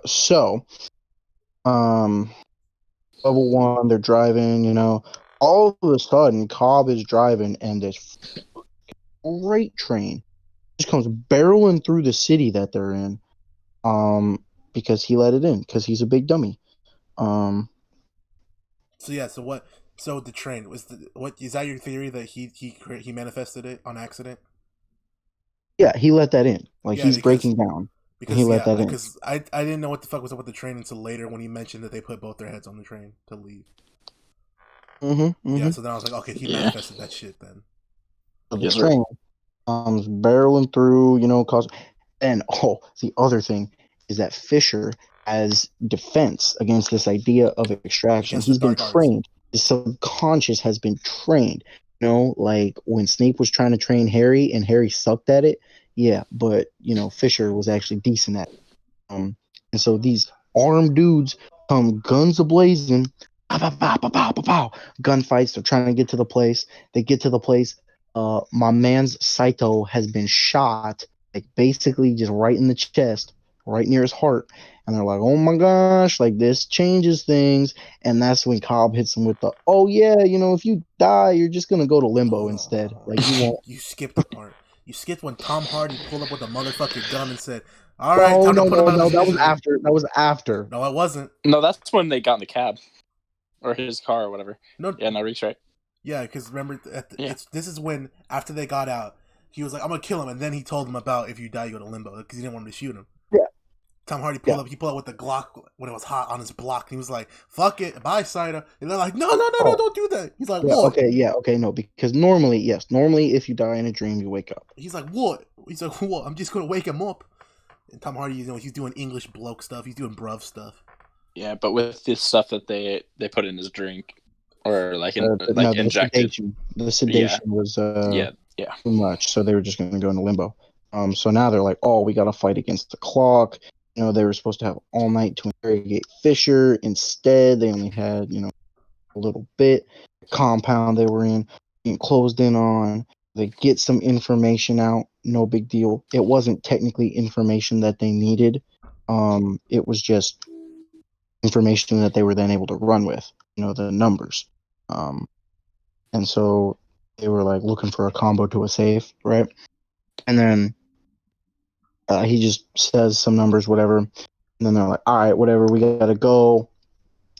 So, level 1, they're driving, all of a sudden, Cobb is driving, and this freight train just comes barreling through the city that they're in, because he let it in, because he's a big dummy. So yeah, so what? So the train was what? Is that your theory that he manifested it on accident? Yeah, he let that in. Like, Yeah, he's breaking down, and he let that in. because I didn't know what the fuck was up with the train until later when he mentioned that they put both their heads on the train to leave. Yeah, so then I was like, okay, he manifested that shit then. So the train comes barreling through, and the other thing is that Fisher has defense against this idea of extraction. Against He's the been dark arts. trained. His subconscious has been trained. Like when Snape was trying to train Harry and Harry sucked at it. Yeah, but Fisher was actually decent at it. And so these armed dudes come guns ablazing, pow, pow, pow, pow, pow, pow, pow. Gunfights. They're trying to get to the place. They get to the place. My man's Saito has been shot, like basically just right in the chest, right near his heart. And they're like, oh my gosh, like this changes things. And that's when Cobb hits him with the, oh yeah, if you die, you're just gonna go to limbo instead. Like you won't. You skipped the part. You skipped when Tom Hardy pulled up with a motherfucking gun and said, "All right, time to put him out of his That was misery." after. That was after. No, it wasn't. No, that's when they got in the cab or his car or whatever. No. Yeah, no, Reek's right. Yeah, because remember, this is when after they got out, he was like, "I'm gonna kill him," and then he told him about if you die, you go to limbo because he didn't want him to shoot him. Yeah. Tom Hardy pulled up. He pulled up with the Glock when it was hot on his block. And he was like, "Fuck it, bye, Saito." And they're like, "No, don't do that." He's like, "What?" Okay, no, because normally, if you die in a dream, you wake up. He's like, "What?" He's like, "What? I'm just gonna wake him up." And Tom Hardy, he's doing English bloke stuff. He's doing bruv stuff. Yeah, but with this stuff that they put in his drink or like injected. The sedation was too much, so they were just going to go into limbo. So now they're like, oh, we got to fight against the clock. They were supposed to have all night to interrogate Fisher. Instead, they only had a little bit. The compound they were in, being closed in on. They get some information out. No big deal. It wasn't technically information that they needed. It was just information that they were then able to run with. The numbers. And so they were like looking for a combo to a safe, right? And then he just says some numbers, whatever. And then they're like, all right, whatever, we gotta go.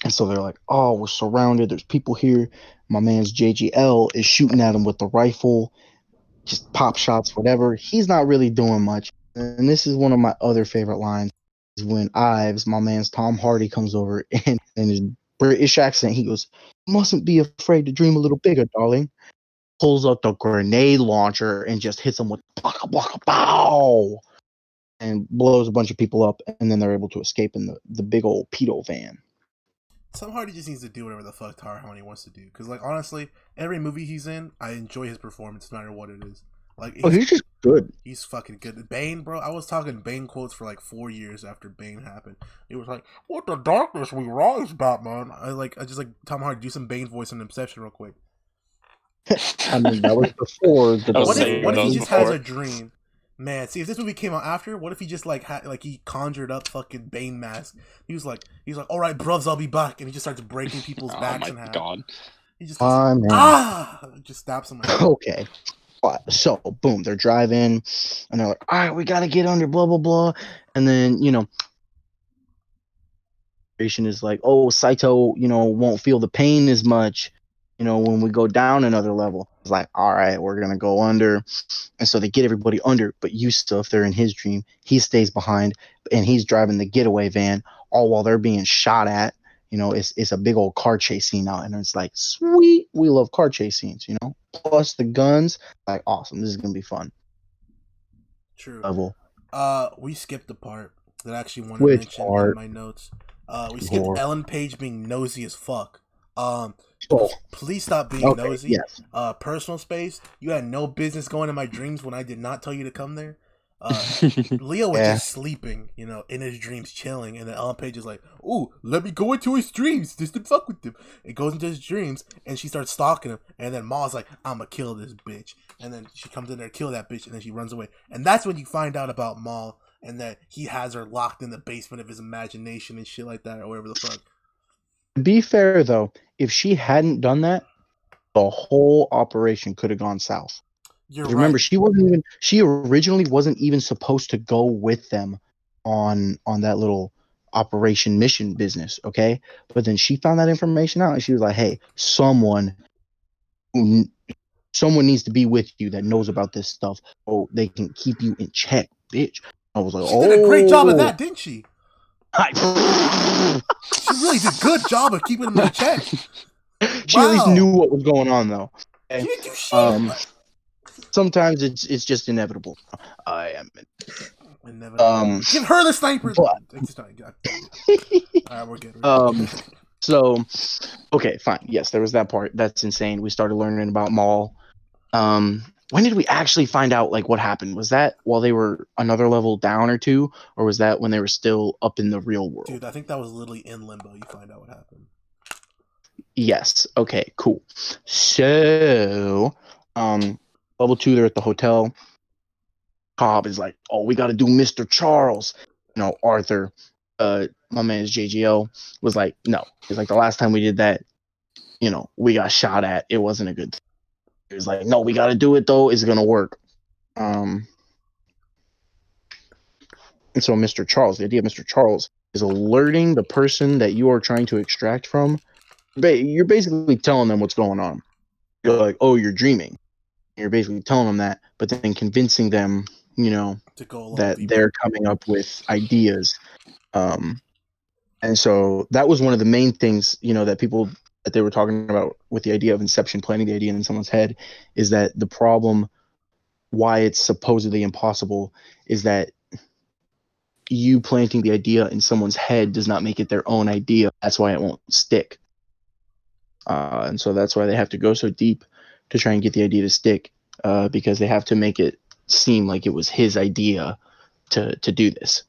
And so they're like, oh, we're surrounded. There's people here. My man's JGL is shooting at him with the rifle, just pop shots, whatever. He's not really doing much. And this is one of my other favorite lines is when Ives, my man's Tom Hardy, comes over and in his British accent, he goes, mustn't be afraid to dream a little bigger, darling. Pulls out the grenade launcher and just hits him with blocka, blocka, bow, and blows a bunch of people up, and then they're able to escape in the big old pedo van. Tom Hardy just needs to do whatever the fuck Tar Hardy wants to do. Because, like, honestly, every movie he's in, I enjoy his performance no matter what it is. Like, he's just good. He's fucking good. Bane, bro, I was talking Bane quotes for like 4 years after Bane happened. It was like, "What the darkness we rise, Batman." I just like Tom Hardy, do some Bane voice in Inception real quick. I mean, that was before the. What if he just has a dream? Man, see if this movie came out after. What if he just like he conjured up fucking Bane mask? He's like, all right, bruvs, I'll be back, and he just starts breaking people's backs in half. God. He just just stabs him. Okay. So boom, they're driving, and they're like, all right, we gotta get under, blah blah blah, and then is like, oh, Saito, won't feel the pain as much, when we go down another level. It's like, all right, we're gonna go under, and so they get everybody under, but Yusuf, they're in his dream, he stays behind, and he's driving the getaway van, all while they're being shot at, it's a big old car chase scene now, and it's like, sweet, we love car chase scenes, plus the guns, like, awesome, this is gonna be fun. True. Level. We skipped the part that I actually wanted Which to mention part? in my notes. We skipped Lord. Ellen Page being nosy as fuck. Oh, Please stop being okay, nosy. yes. Personal space. You had no business going in my dreams when I did not tell you to come there. Leo was just sleeping, in his dreams, chilling, and then Ellen Page is like, "Ooh, let me go into his dreams just to fuck with him." It goes into his dreams, and she starts stalking him, and then Ma's like, "I'ma kill this bitch," and then she comes in there, kill that bitch, and then she runs away, and that's when you find out about Ma and that he has her locked in the basement of his imagination and shit like that, or whatever the fuck. To be fair, though, if she hadn't done that, the whole operation could have gone south. You're Remember, right. she originally wasn't even supposed to go with them on that little operation mission business, okay? But then she found that information out, and she was like, "Hey, someone needs to be with you that knows about this stuff, or they can keep you in check, bitch." I was like, She did a great job of that, didn't she? She really did a good job of keeping him in check. She at least knew what was going on, though. Okay? She didn't do shit. Sometimes it's just inevitable. I am inevitable. Give her the sniper. But, Alright, we're good. So, okay, fine. Yes, there was that part. That's insane. We started learning about Maul. When did we actually find out what happened? Was that while they were another level down or two, or was that when they were still up in the real world? Dude, I think that was literally in limbo. You find out what happened. Yes. Okay. Cool. So, level 2, they're at the hotel. Cobb is like, "Oh, we got to do Mr. Charles." Arthur, my man is JGL, was like, "No." He's like, "The last time we did that, we got shot at. It wasn't a good thing." He was like, "No, we got to do it though. It's gonna work." And so Mr. Charles, the idea of Mr. Charles is alerting the person that you are trying to extract from. You're basically telling them what's going on. You're like, "Oh, you're dreaming." You're basically telling them that, but then convincing them, to go along that they're coming up with ideas. And so that was one of the main things, that they were talking about with the idea of Inception, planting the idea in someone's head, is that the problem, why it's supposedly impossible, is that you planting the idea in someone's head does not make it their own idea. That's why it won't stick. And so that's why they have to go so deep to try and get the idea to stick, because they have to make it seem like it was his idea to do this.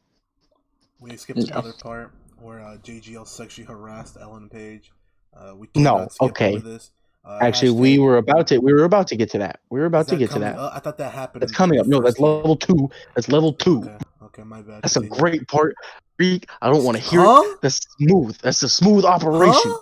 We skipped another part where JGL sexually harassed Ellen Page. We cannot skip over this. Actually, we were about to get to that. I thought that happened. That's coming up. No, that's level 2. That's level 2. Okay, my bad. That's a great part. Freak, I don't want to hear it. That's smooth. That's a smooth operation.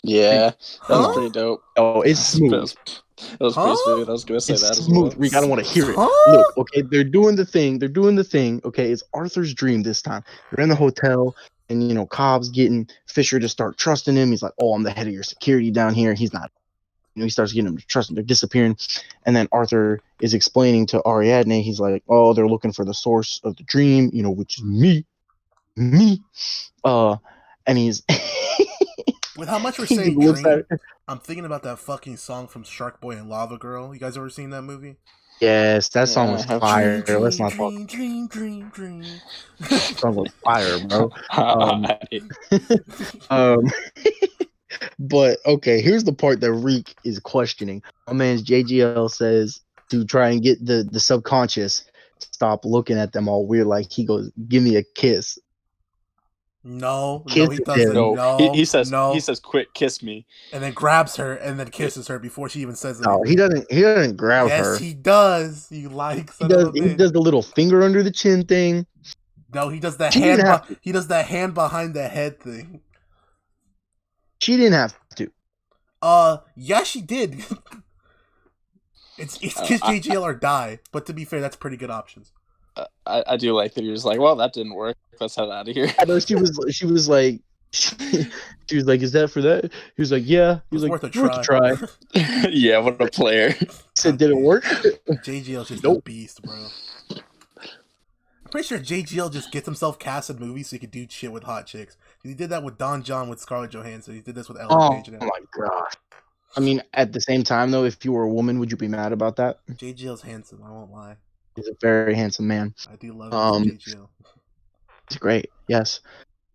Yeah, that was pretty dope. Oh, it's smooth. That was pretty smooth. I was gonna say that. Smooth. Reek, I don't want to hear it. Look, okay, they're doing the thing. Okay, it's Arthur's dream this time. They're in the hotel, and Cobb's getting Fisher to start trusting him. He's like, "Oh, I'm the head of your security down here." He's not. He starts getting him to trust him. They're disappearing, and then Arthur is explaining to Ariadne. He's like, "Oh, they're looking for the source of the dream, which is me." And he's. With how much we're saying dream, I'm thinking about that fucking song from Shark Boy and Lava Girl. You guys ever seen that movie? Yes, that song was fire. Let's not talk. Dream. That song was fire, bro. But okay, here's the part that Reek is questioning. My man's JGL says to try and get the subconscious to stop looking at them all weird. Like, he goes, "Give me a kiss." No, he doesn't. No, he says, "Quick, kiss me," and then grabs her and then kisses her before she even says anything. No, he doesn't grab her. Yes, he does. You like? He does the little finger under the chin thing. No, he does the hand. He does the hand behind the head thing. She didn't have to. Yeah, she did. It's kiss JGL or die. But to be fair, that's pretty good options. I do like that he was like, "Well, that didn't work. Let's head out of here." I know she was like, "Is that for that?" He was like, "Yeah." He was like, worth a try. Yeah, what a player. He said, "Did it work?" JGL's just a beast, bro. I'm pretty sure JGL just gets himself cast in movies so he can do shit with hot chicks. He did that with Don John with Scarlett Johansson. He did this with Ellen Oh Page. And my gosh. I mean, at the same time, though, if you were a woman, would you be mad about that? JGL's handsome. I won't lie. He's a very handsome man. I do love JGL. He's great. Yes.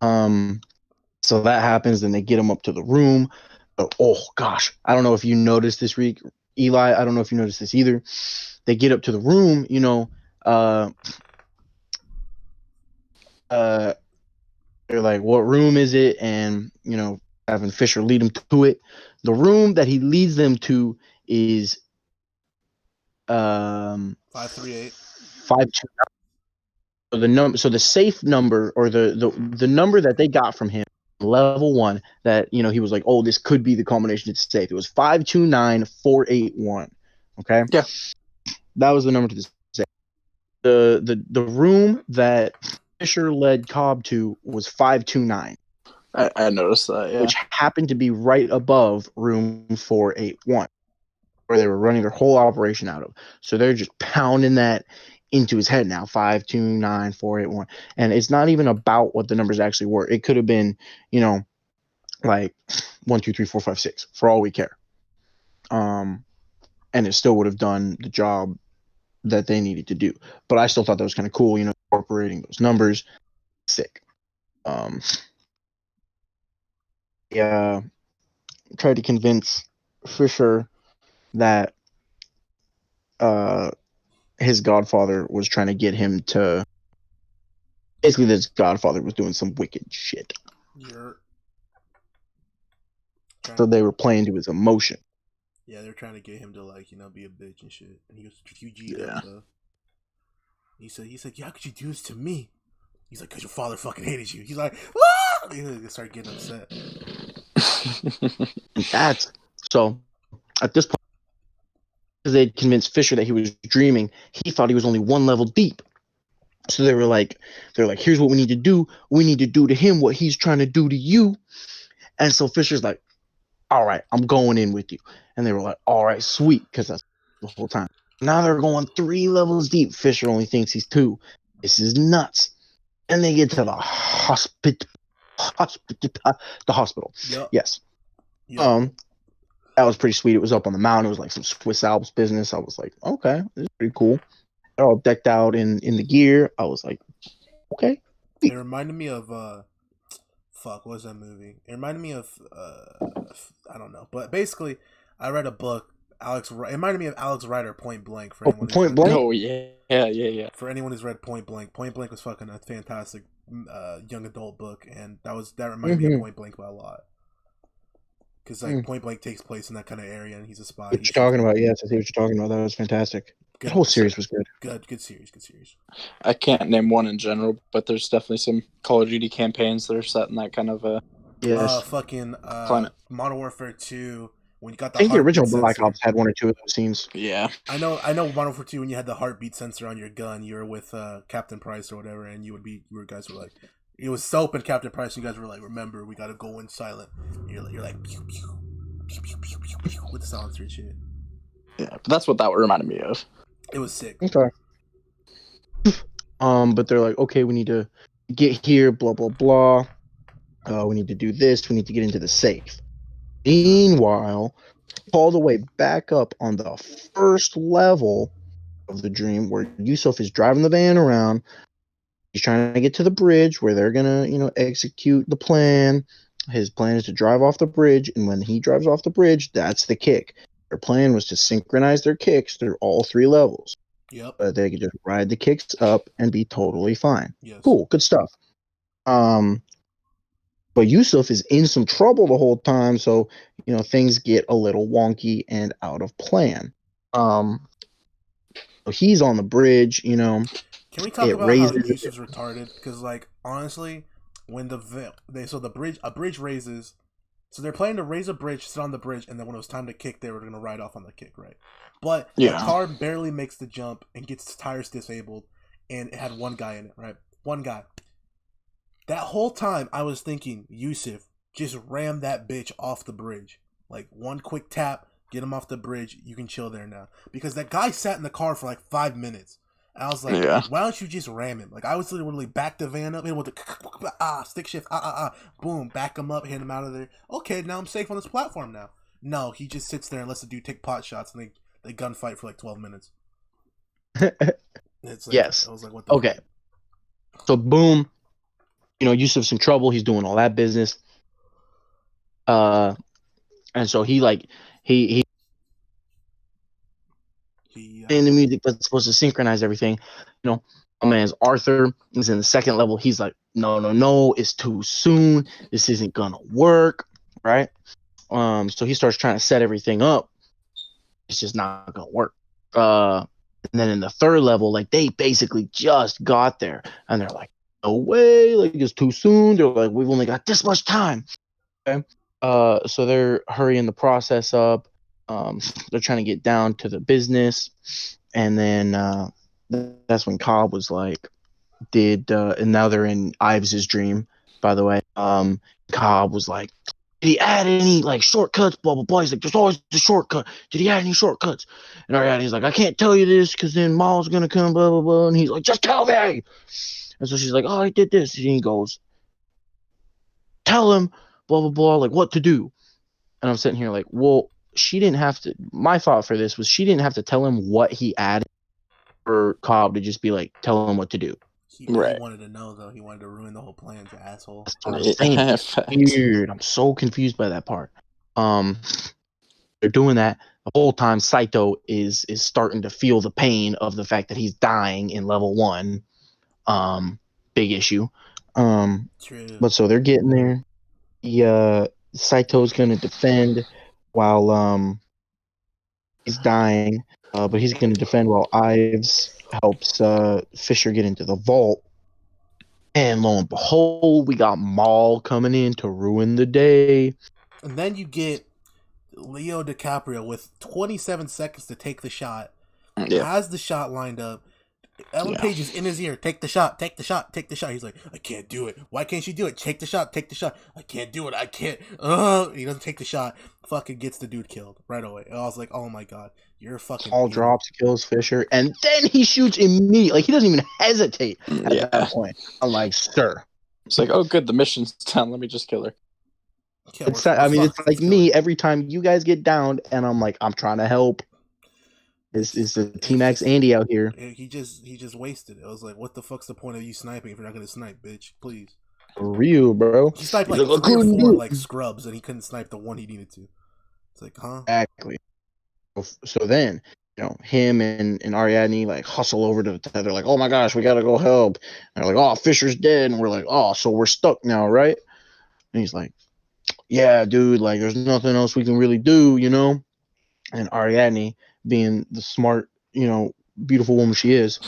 So that happens, then they get him up to the room. Oh gosh, I don't know if you noticed this week, Eli. I don't know if you noticed this either. They get up to the room, they're like, "What room is it?" And having Fisher lead them to it. The room that he leads them to is 538. 529. So the safe number, or the number that they got from him, level 1, that he was like, "Oh, this could be the combination to safe." It was 529481. Okay. Yeah. That was the number to the safe. The room that Fisher led Cobb to was 529. I noticed that, yeah. Which happened to be right above room 481, where they were running their whole operation out of. So they're just pounding that into his head now, 529481. And it's not even about what the numbers actually were. It could have been, like 1, 2, 3, 4, 5, 6, for all we care. And it still would have done the job that they needed to do. But I still thought that was kind of cool, incorporating those numbers. Sick. Yeah, tried to convince Fisher that his godfather was trying to get him to, basically, this godfather was doing some wicked shit. So they were playing to his emotion. Yeah, they're trying to get him to be a bitch and shit. And he was QG'd Yeah. up though. He said, "Yeah, how could you do this to me?" He's like, "Cause your father fucking hated you." He's like, "Ah!" He started getting upset. That's so. At this point, because they convinced Fisher that he was dreaming, he thought he was only one level deep. So they're like, "Here's what we need to do. We need to do to him what he's trying to do to you." And so Fisher's like, "All right, I'm going in with you." And they were like, "All right, sweet," because that's the whole time. Now they're going 3 levels deep. Fisher only thinks he's 2. This is nuts. And they get to the hospital. Yep. Yes. Yep. That was pretty sweet. It was up on the mountain. It was like some Swiss Alps business. I was like, okay, this is pretty cool. They're all decked out in the gear. I was like, okay. It reminded me of what was that movie? It reminded me of I don't know, but basically, I read a book. It reminded me of Alex Rider, Point Blank. For anyone Point Blank. Oh yeah. For anyone who's read Point Blank, Point Blank was fucking a fantastic young adult book, and that reminded me of Point Blank by a lot. Because Point Blank takes place in that kind of area, and he's a spy. What you're talking about? Yes, I see what you're talking about. That was fantastic. The whole series was good. Good series. I can't name one in general, but there's definitely some Call of Duty campaigns that are set in that kind of climate. Modern Warfare 2. When you got the I think the original sensor. Black Ops had 1 or 2 of those scenes. Yeah. I know Modern Warfare 2, when you had the heartbeat sensor on your gun, you were with Captain Price or whatever, and you guys were like, it was Soap and Captain Price, and you guys were like, "Remember, we gotta go in silent." And you're like pew pew pew pew pew pew pew with the silencer and shit. Yeah, but that's what that reminded me of. It was sick. Okay. But they're like, okay, we need to get here, blah blah blah. We need to do this. We need to get into the safe. Meanwhile, all the way back up on the first level of the dream, where Yusuf is driving the van around. He's trying to get to the bridge where they're gonna, execute the plan. His plan is to drive off the bridge, and when he drives off the bridge, that's the kick. Their plan was to synchronize their kicks through all 3 levels. Yep. But they could just ride the kicks up and be totally fine. Yes. Cool, good stuff. But Yusuf is in some trouble the whole time, so things get a little wonky and out of plan. So he's on the bridge, Can we talk about how Yusuf's retarded? Because, honestly, when a bridge raises, so they're planning to raise a bridge, sit on the bridge, and then when it was time to kick, they were going to ride off on the kick, right? But the car barely makes the jump and gets its tires disabled, and it had one guy in it, right? One guy. That whole time, I was thinking, Yusuf, just ram that bitch off the bridge. Like, one quick tap, get him off the bridge, you can chill there now. Because that guy sat in the car for 5 minutes. And I was like, Yeah. why don't you just ram him? Like, I was literally back the van up, hit him with the stick shift, boom, back him up, hit him out of there. Okay, now I'm safe on this platform now. No, he just sits there and lets the dude take pot shots, and they gunfight for like 12 minutes. It's like, Yes. I was like, what the Okay. fuck? So boom, Yusuf's in trouble. He's doing all that business. And so he in the music that's supposed to synchronize everything. My man's Arthur is in the second level. He's like, no, it's too soon. This isn't gonna work, right? So he starts trying to set everything up. It's just not gonna work. And then in the third level, like they basically just got there, and they're like, no way, like it's too soon. They're like, we've only got this much time. Okay. So they're hurrying the process up. They're trying to get down to the business, and then that's when Cobb was like, and now they're in Ives's dream, by the way. Cobb was like, did he add any like shortcuts? Blah blah blah. He's like, there's always the shortcut. Did he add any shortcuts? And Ariadne's like, I can't tell you this because then Maul's gonna come, blah blah blah. And he's like, just tell me. And so she's like, oh, he did this. And he goes, tell him, blah blah blah, like what to do. And I'm sitting here like, well, she didn't have to. My thought for this was she didn't have to tell him what he added for Cobb to just be like, tell him what to do. He Right. wanted to know, though. He wanted to ruin the whole plan, to asshole. That's what I'm saying. It's weird. I'm so confused by that part. They're doing that the whole time. Saito is starting to feel the pain of the fact that he's dying in level 1. Big issue. True. But so they're getting there. Saito's gonna defend while he's dying. But he's gonna defend while Ives helps Fisher get into the vault. And lo and behold, we got Maul coming in to ruin the day. And then you get Leo DiCaprio with 27 seconds to take the shot. Yeah. Has the shot lined up. Ellen Page is in his ear. Take the shot. Take the shot. Take the shot. He's like, I can't do it. Why can't she do it? Take the shot. Take the shot. I can't do it. I can't. He doesn't take the shot. Fucking gets the dude killed right away. And I was like, oh my god, you're fucking. All drops, kills Fisher, and then he shoots immediately. Like he doesn't even hesitate at that point. I'm like, sir. It's like, oh, good, the mission's done. Let me just kill her. Yeah, it's like me every time you guys get downed, and I'm like, I'm trying to help. Is the T-Max Andy out here? He just wasted it. I was like, what the fuck's the point of you sniping if you're not gonna snipe, bitch? Please. For real, bro. He sniped like 3 or 4 like scrubs, and he couldn't snipe the one he needed to. It's like, huh? Exactly. So then, him and Ariadne like hustle over to the. They're like, oh my gosh, we gotta go help. And they're like, oh, Fisher's dead, and we're like, oh, so we're stuck now, right? And he's like, yeah, dude, like there's nothing else we can really do, And Ariadne, being the smart, beautiful woman she is,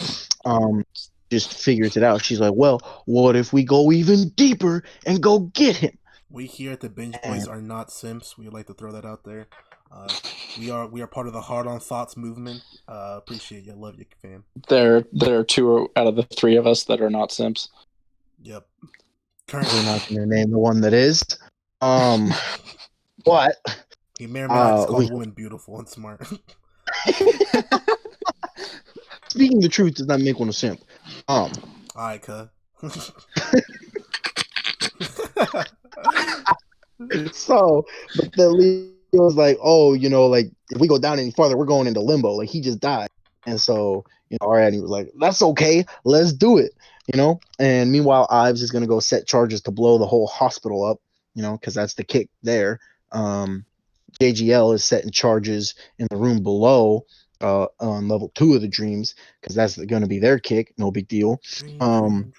just figures it out. She's like, well, what if we go even deeper and go get him? We here at the Binge Boys are not simps. We would like to throw that out there. We are part of the Hard on Thoughts movement. Appreciate you. Love you, fam. There are 2 out of the 3 of us that are not simps. Yep. Currently not going to name the one that is. But he may or may not just call a woman beautiful and smart. Speaking the truth does not make one a simp. Alright, cuh. So, but then Leo was like, oh, like if we go down any farther, we're going into limbo. Like he just died. And so, Ariadne was like, that's okay, let's do it. And meanwhile, Ives is gonna go set charges to blow the whole hospital up, because that's the kick there. JGL is setting charges in the room below on level 2 of the dreams, because that's going to be their kick. No big deal. And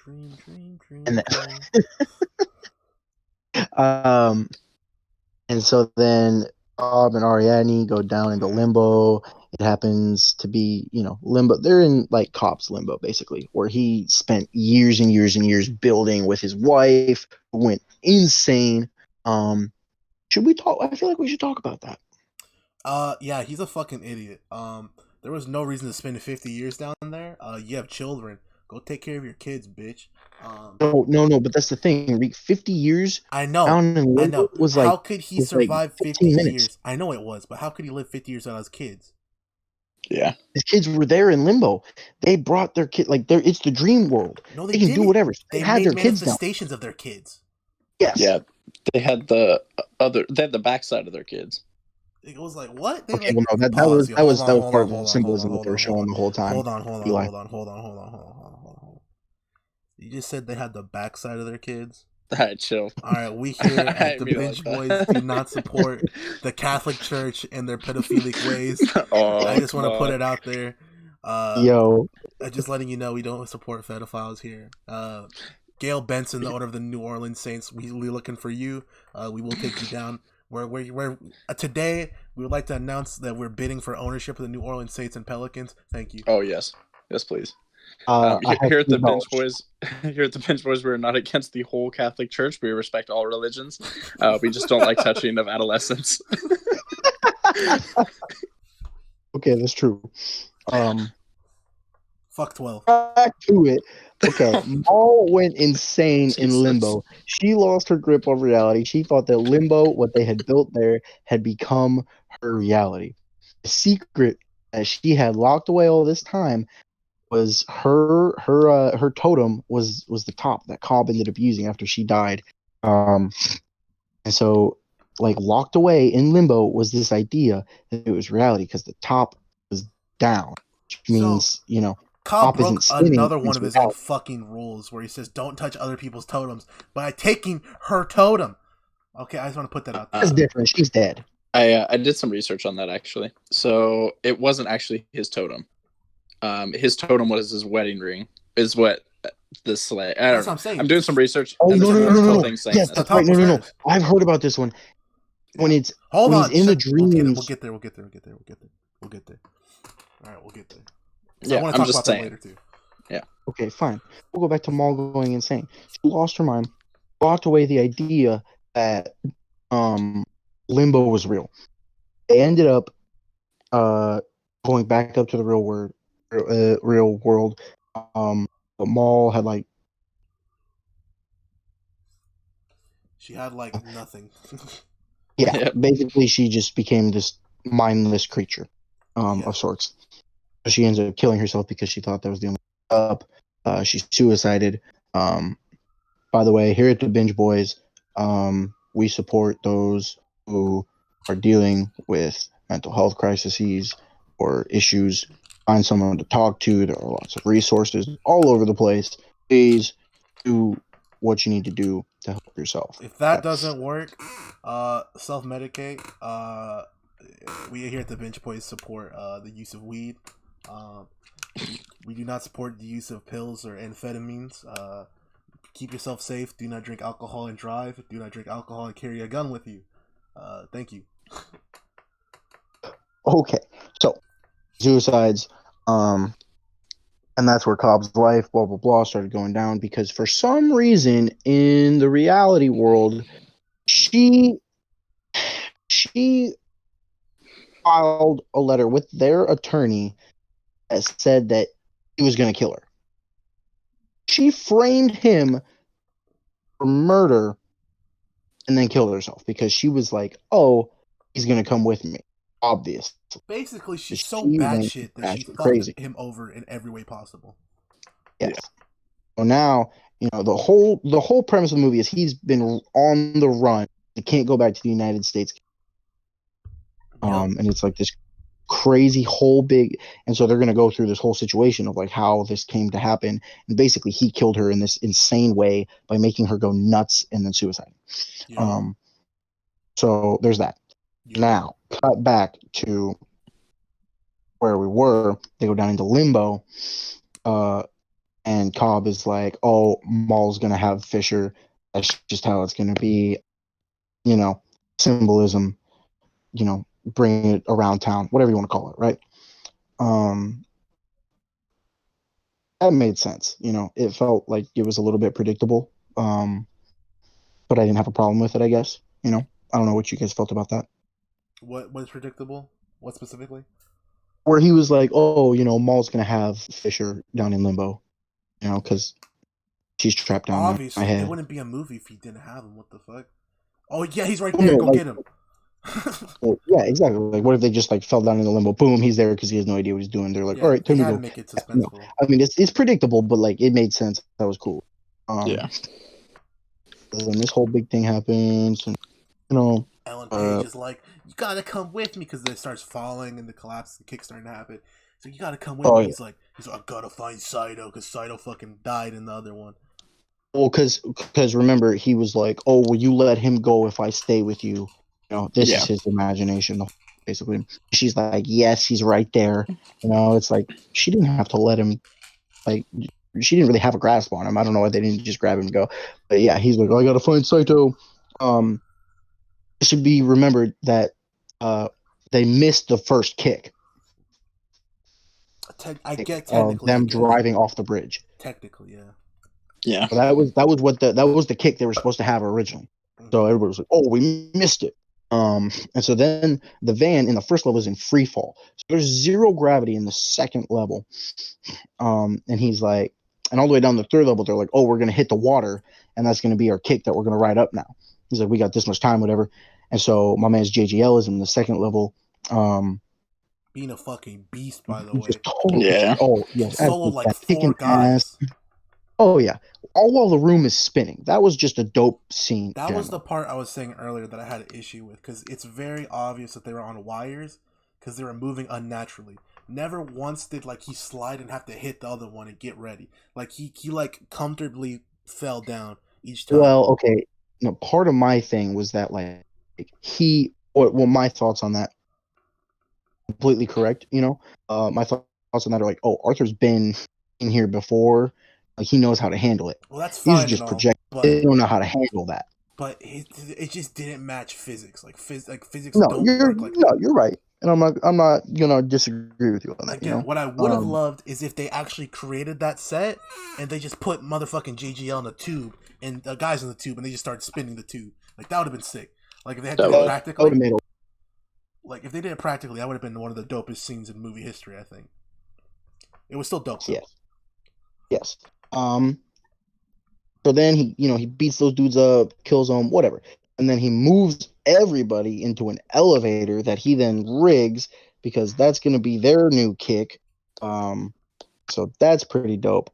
so then Bob and Ariadne go down into limbo. It happens to be, limbo. They're in like Cobb's limbo, basically, where he spent years and years and years building with his wife, went insane. Should we talk? I feel like we should talk about that. Yeah, he's a fucking idiot. There was no reason to spend 50 years down there. You have children. Go take care of your kids, bitch. No, but that's the thing. 50 years. I know. Down in I know. Was how like, could he survive 50 years? I know it was, but how could he live 50 years without his kids? Yeah. His kids were there in limbo. They brought their kid, like, it's the dream world. No, They can do didn't. whatever. So they had made their kids down. manifestations of their kids. Yes. Yeah. They had the backside of their kids. It was like, what? They Okay, like, well, no, that pause. was Hold part of on, the symbolism that they were showing the whole time. hold on. You just said they had the backside of their kids. All right, chill. All right, we here at the Binge Boys do not support the Catholic Church and their pedophilic ways. I just want to put it out there. Yo, Just letting you know we don't support pedophiles here. Gail Benson, the owner of the New Orleans Saints, we're looking for you. We will take you down. Today we would like to announce that we're bidding for ownership of the New Orleans Saints and Pelicans. Thank you. Oh yes, please. here at the Binge Boys, we're not against the whole Catholic Church. We respect all religions. We just don't like touching of adolescents. Okay, that's true. Fuck 12. Back to it. Okay, Maul went insane in Limbo. She lost her grip on reality. She thought that Limbo, what they had built there, had become her reality. The secret that she had locked away all this time was her totem was the top that Cobb ended up using after she died. And so, like, locked away in Limbo was this idea that it was reality because the top was down, which means, Cobb broke another one of his own out. fucking rules where he says don't touch other people's totems by taking her totem. Okay, I just want to put that out there. That's different. She's dead. I did some research on that actually. So it wasn't actually his totem. His totem was his wedding ring. Is what the sleigh. That's what I'm saying. I'm doing some research. Oh no! Yes, that's right. No. I've heard about this one. When it's Hold on, he's in the dreams. We'll get there. All right, we'll get there. So I want to talk about that later too. Yeah. Okay, fine. We'll go back to Maul going insane. She lost her mind, locked away the idea that Limbo was real. They ended up going back up to the real world. But Maul had she had like nothing. Yeah, basically she just became this mindless creature of sorts. She ends up killing herself because she thought that was the only way up. She suicided. By the way, here at the Binge Boys, we support those who are dealing with mental health crises or issues. Find someone to talk to. There are lots of resources all over the place. Please do what you need to do to help yourself. If that doesn't work, self-medicate. We here at the Binge Boys support the use of weed. We do not support the use of pills or amphetamines. Keep yourself safe. Do not drink alcohol and drive. Do not drink alcohol and carry a gun with you. Thank you. Okay, so suicides, and that's where Cobb's life, blah blah blah, started going down because for some reason in the reality world, she filed a letter with their attorney that said that he was going to kill her. She framed him for murder and then killed herself because she was like, oh, he's going to come with me. Obvious. Basically, she's so batshit that she fucked him over in every way possible. Yes. So now, the whole premise of the movie is he's been on the run. He can't go back to the United States. And it's like this crazy whole big, and so they're going to go through this whole situation of like how this came to happen, and basically he killed her in this insane way by making her go nuts and then suicide. So there's that. Now cut back to where we were. They go down into limbo, and Cobb is like, oh, Maul's going to have Fisher. That's just how it's going to be. Symbolism, bring it around town, whatever you want to call it, right? That made sense. It felt like it was a little bit predictable, but I didn't have a problem with it, I guess. I don't know what you guys felt about that. What was predictable? What specifically? Where he was like, oh, Maul's going to have Fisher down in limbo, because she's trapped down Obviously, there. it wouldn't be a movie if he didn't have him. What the fuck? Oh, yeah, he's right there. Go get him. Well, yeah, exactly. Like, what if they just like fell down in the limbo? Boom, he's there because he has no idea what he's doing. They're like, all Yeah, right, they time to had to go. make it No, suspenseful. I mean it's predictable, but like it made sense. That was cool. Yeah. Then this whole big thing happens, and you know, Ellen Page is like, "You gotta come with me," because it starts falling and the collapse, the kick starting to happen. So you gotta come with oh me. yeah, He's like, I gotta find Saito because Saito fucking died in the other one. well, because remember he was like, oh, will you let him go if I stay with you? You know, this Yeah. is his imagination, basically. She's like, yes, he's right there. You know, it's like she didn't have to let him. Like, she didn't really have a grasp on him. I don't know why they didn't just grab him and go. But yeah, he's like, oh, I gotta find Saito. It should be remembered that they missed the first kick. I get Of technically, I them get it. driving off the bridge. Technically, yeah. Yeah. So that was the kick they were supposed to have originally. So everybody was like, "Oh, we missed it." And so then the van in the first level is in free fall. So there's zero gravity in the second level. And he's like, and all the way down the third level, they're like, "Oh, we're gonna hit the water, and that's gonna be our kick that we're gonna ride up now." He's like, "We got this much time, whatever." And so my man's JGL is in the second level. Being a fucking beast, by the Just way. totally. Yeah. Oh He yes, soloed absolutely. like Kicking 4 ass. guys. Oh yeah, all while the room is spinning. That was just a dope scene. That In was the general. part I was saying earlier that I had an issue with because it's very obvious that they were on wires because they were moving unnaturally. Never once did like he slide and have to hit the other one and get ready. Like he like comfortably fell down each time. Well, okay. No, part of my thing was that he, or well, my thoughts on that completely correct. You know, my thoughts on that are like, oh, Arthur's been in here before. Like he knows how to handle it. Well, that's These are fine and just all, projections. They but don't know how to handle that. it just didn't match physics. Like physics No, don't work like that. you're right, and I'm not gonna disagree with you on that. You Again, know, what I would have loved is if they actually created that set and they just put motherfucking JGL in the tube and the guys in the tube and they just started spinning the tube. Like that would have been sick. Like if they had That did it would. that would practically. have made a Like if they did it practically, that would have been one of the dopest scenes in movie history. I think it was still dope though. yes, yes. So then he beats those dudes up, kills them, whatever. And then he moves everybody into an elevator that he then rigs because that's going to be their new kick. So that's pretty dope.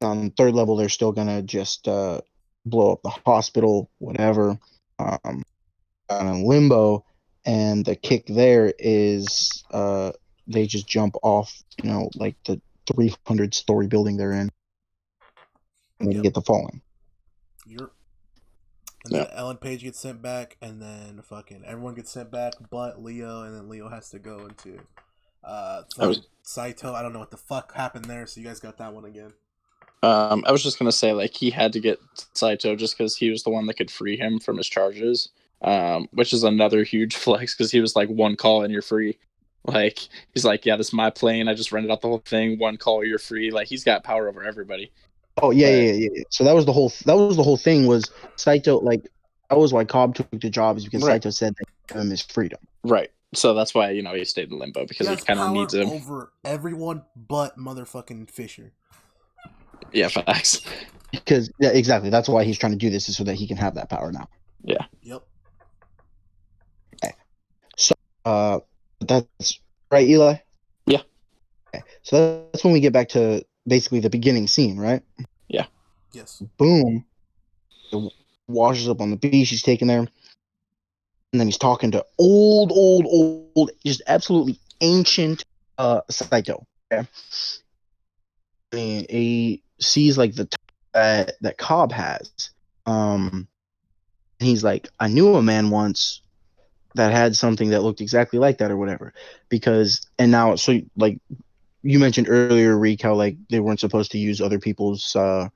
On third level, they're still going to just blow up the hospital, whatever. On a limbo, and the kick there is they just jump off, like the 300-story building they're in, and they Yep. get the falling. You're. And Yeah. then Ellen Page gets sent back, and then fucking everyone gets sent back, but Leo, and then Leo has to go into Saito. I don't know what the fuck happened there, so you guys got that one again. I was just gonna say like he had to get Saito just because he was the one that could free him from his charges, which is another huge flex because he was like one call and you're free. Like he's like, yeah, this is my plane. I just rented out the whole thing. One call, you're free. Like he's got power over everybody. Oh yeah, But, yeah. So that was the whole thing was Saito, like that was why Cobb took the job, is because right, Saito said that he gave him his freedom. right. So that's why he stayed in limbo He because he has kind of power needs him. over everyone but motherfucking Fisher. Yeah, facts. Because yeah, exactly. That's why he's trying to do this, is so that he can have that power now. Yeah. Yep. Okay. So that's right, Eli. Yeah. Okay. So that's when we get back to basically the beginning scene, right? Yeah. Yes. Boom. It washes up on the beach. He's taken there. And then he's talking to old, just absolutely ancient Saito. Okay. I mean, he sees like the that Cobb has. He's like, I knew a man once that had something that looked exactly like that or whatever. And now, so like you mentioned earlier, Reek, how like they weren't supposed to use other people's or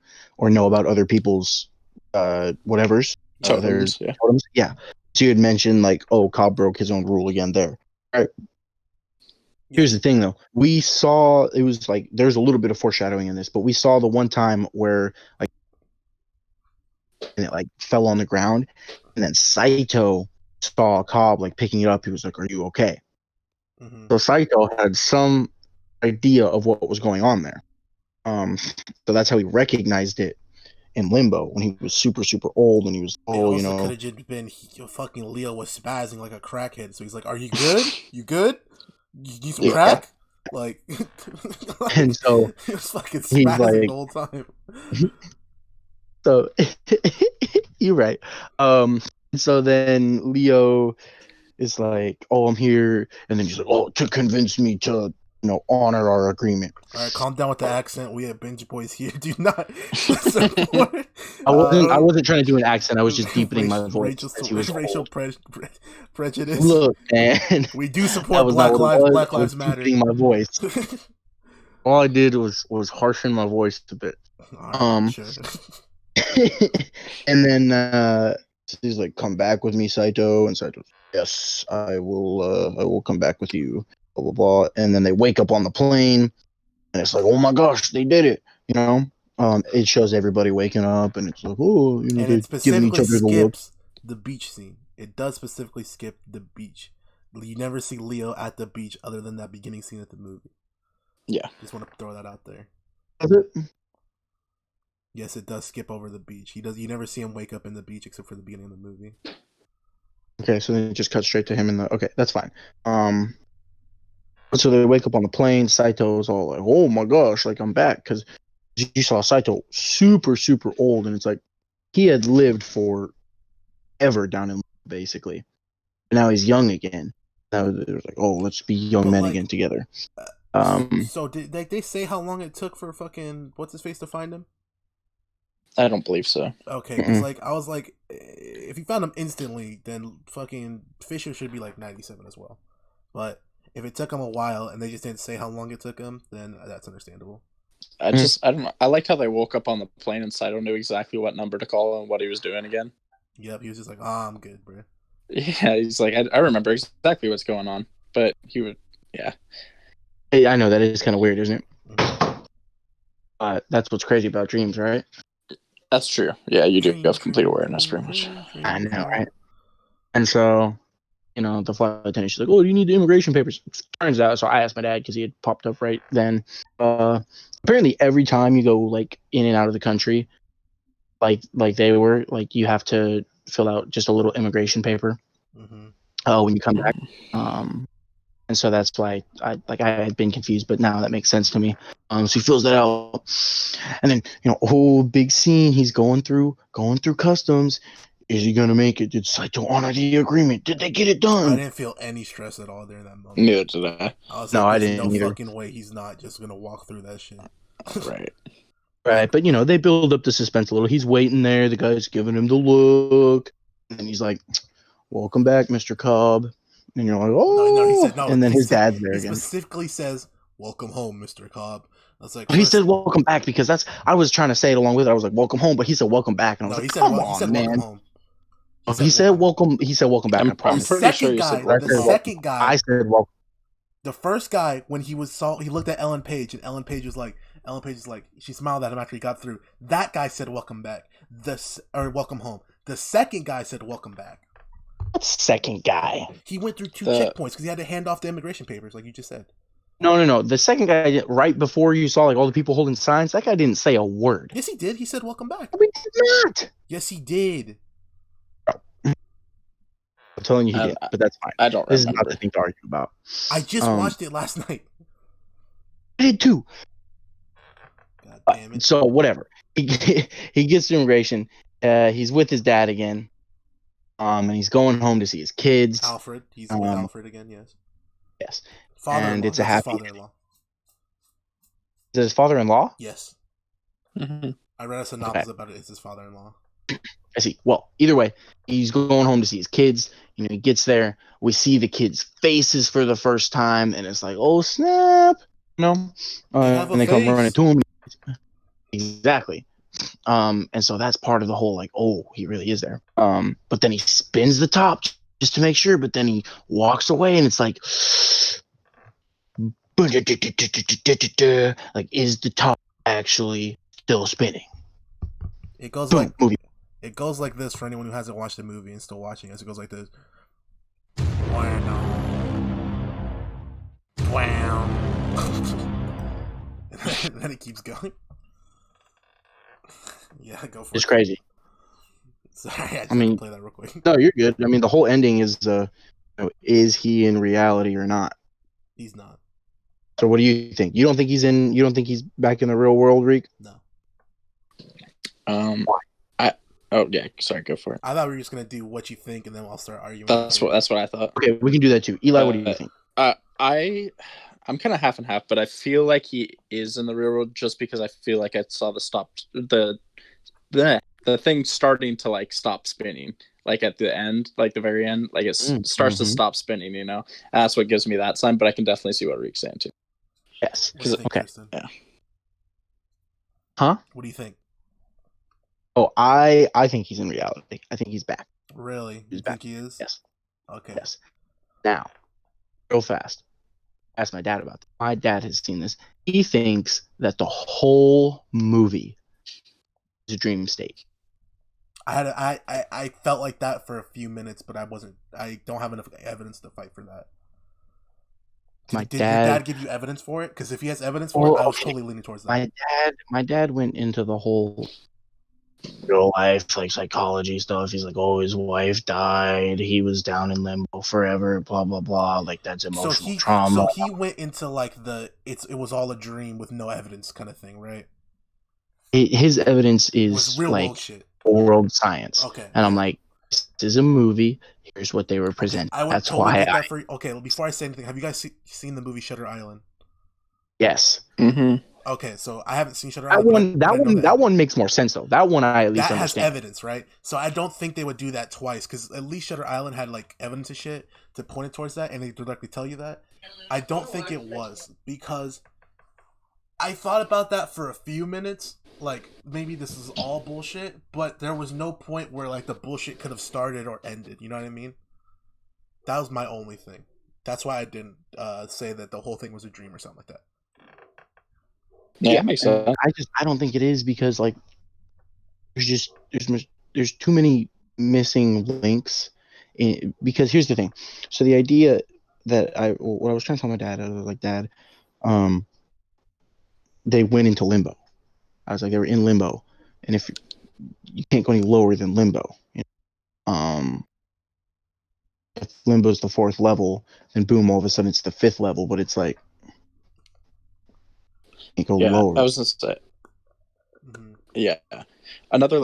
know about other people's whatevers. Their Totems. Yeah. totems. Yeah. So you had mentioned like, oh, Cobb broke his own rule again there. All right. Here's the thing though. We saw, it was like there's a little bit of foreshadowing in this, but we saw the one time where like and it like fell on the ground, and then Saito saw Cobb like picking it up. He was like, "Are you okay?" Mm-hmm. So Saito had some idea of what was going on there. So that's how he recognized it in limbo when he was super, super old, and he was, It also could have just been fucking Leo was spazzing like a crackhead. So he's like, "Are you good? You good? You need some crack?" Like, and so he was fucking he's spazzing like, the whole time. so you're right. So then Leo is like, "Oh, I'm here," and then he's like, "Oh, to convince me to, honor our agreement." All right, calm down with the accent. We at Binge Boys here do not support. I wasn't trying to do an accent. I was just deepening my voice. Racial prejudice. Look, man, We do that support was Black not what it Lives. was. Black I was Lives Matter. deepening my voice. All I did was harshen my voice a bit. All right, sure. And then he's like, "Come back with me, Saito." And Saito's, "Yes, I will come back with you." Blah blah blah. And then they wake up on the plane, and it's like, "Oh my gosh, they did it!" It shows everybody waking up, and it's like, "Oh, And they're it giving each specifically other the look." skips the beach scene. It does specifically skip the beach. You never see Leo at the beach other than that beginning scene of the movie. Yeah. Just want to throw that out there. Is it? Yes, it does skip over the beach. You never see him wake up in the beach except for the beginning of the movie. Okay, so then it just cuts straight to him in the. Okay, that's fine. So they wake up on the plane. Saito's all like, "Oh my gosh, like I'm back," because you saw Saito super, super old, and it's like he had lived for ever down in basically. And now he's young again. Now it was like, "Oh, let's be young men again together." So did they say how long it took for fucking what's his face to find him? I don't believe so. Okay, because I was like, if you found him instantly, then fucking Fisher should be like 97 as well. But if it took him a while and they just didn't say how long it took him, then that's understandable. I don't know. I liked how they woke up on the plane and Saito knew exactly what number to call and what he was doing again. Yep, he was just like, I'm good, bro. Yeah, he's like, I remember exactly what's going on. But he would, yeah. Hey, I know that is kind of weird, isn't it? Mm-hmm. That's what's crazy about dreams, right? That's true. Yeah, you do have complete awareness, pretty much. I know, right? And so, the flight attendant, she's like, "Oh, you need the immigration papers." Turns out, so I asked my dad because he had popped up right then. Apparently, every time you go like in and out of the country, like they were like, you have to fill out just a little immigration paper when you come back. And so that's why I had been confused, but now that makes sense to me. So he fills that out, and then big scene. He's going through customs. Is he gonna make it? Did Saito honor the agreement? Did they get it done? I didn't feel any stress at all during that moment. Neither did I. I was no, like, I there's didn't no either. fucking way he's not just gonna walk through that shit. Right. Right, but they build up the suspense a little. He's waiting there. The guy's giving him the look, and he's like, "Welcome back, Mr. Cobb." And you're like, "Oh!" No, he said no. And then his dad's there he again. He specifically says, "Welcome home, Mr. Cobb." I was like, he said, "Welcome back," because I was trying to say it along with it. I was like, "Welcome home," but he said, "Welcome back," and I was like, "Come on, man." Welcome home. He said, "Welcome." He said, "Welcome back." I'm I promise. pretty sure you said welcome. The second guy. I said, "Welcome." The first guy, when he looked at Ellen Page, and Ellen Page was like, she smiled at him after he got through. That guy said, "Welcome back." Welcome home. The second guy said, "Welcome back." What second guy? He went through 2 checkpoints because he had to hand off the immigration papers, like you just said. No. The second guy, right before you saw like all the people holding signs, that guy didn't say a word. Yes, he did. He said, "Welcome back." We did not. Yes, he did. I'm telling you, he did, but that's fine. I don't remember. This is not the thing to argue about. I just watched it last night. I did too. God damn it. So whatever. He gets to immigration. He's with his dad again. And he's going home to see his kids. Alfred. He's with Alfred again, yes. Yes. Father-in-law. And it's a happy. Father-in-law. Is it his father-in-law? Yes. Mm-hmm. I read a synopsis about it. It's his father-in-law. I see. Well, either way, he's going home to see his kids. He gets there. We see the kids' faces for the first time, and it's like, oh snap! And they come running to him. Exactly. And so that's part of the whole like, oh, he really is there. But then he spins the top just to make sure. But then he walks away, and it's like, like, is the top actually still spinning? It goes like movie. It goes like this for anyone who hasn't watched the movie and still watching it. It goes like this. Wow. And then it keeps going. Yeah, go for It's it. crazy. Sorry, I just had mean- to play that real quick. No, you're good. I mean, the whole ending is, is he in reality or not? He's not. So what do you think? You don't think he's back in the real world, Reek? No. Yeah, sorry, go for it. I thought we were just gonna do what you think, and then I'll start arguing. That's what I thought. Okay, we can do that too. Eli, what do you think? I'm kind of half and half, but I feel like he is in the real world just because I feel like I saw the thing starting to like stop spinning, like at the end, like the very end, like it starts to stop spinning. And that's what gives me that sign. But I can definitely see what Rick's saying too. Yes. What do you think, Kristen? Yeah. Huh? What do you think? Oh, I think he's in reality. I think he's back. Really? You think he is? Yes. Okay. Yes. Now, real fast. Ask my dad about this. My dad has seen this. He thinks that the whole movie is a dream state. I felt like that for a few minutes, but I don't have enough evidence to fight for that. Did your dad give you evidence for it? Because if he has evidence for it, I was totally leaning towards that. My dad went into the whole real life, like psychology stuff. He's like, oh, his wife died. He was down in limbo forever, blah, blah, blah. Like, that's emotional trauma. So he went into like it was all a dream with no evidence kind of thing, right? His evidence is real like world shit. World science. Okay. And I'm like, this is a movie. Here's what they were presenting. I would That's totally why get that for you. Okay, well, before I say anything, have you guys seen the movie Shutter Island? Yes. Mm-hmm. Okay, so I haven't seen Shutter Island. That one makes more sense though. That one I at least understand. That has evidence, right? So I don't think they would do that twice, because at least Shutter Island had like evidence of shit to point it towards that, and they directly tell you that. I don't think it was, because I thought about that for a few minutes. Like, maybe this is all bullshit, but there was no point where like the bullshit could have started or ended. You know what I mean? That was my only thing. That's why I didn't say that the whole thing was a dream or something like that. Yeah, it makes sense. I don't think it is, because like there's too many missing links. Because here's the thing. So the idea that what I was trying to tell my dad, I was like, Dad, they went into limbo. I was like, they were in limbo, and if you can't go any lower than limbo, if limbo is the 4th level, then boom, all of a sudden it's the 5th level. But it's like, you can't go lower. I was gonna say. Mm-hmm. Yeah. Another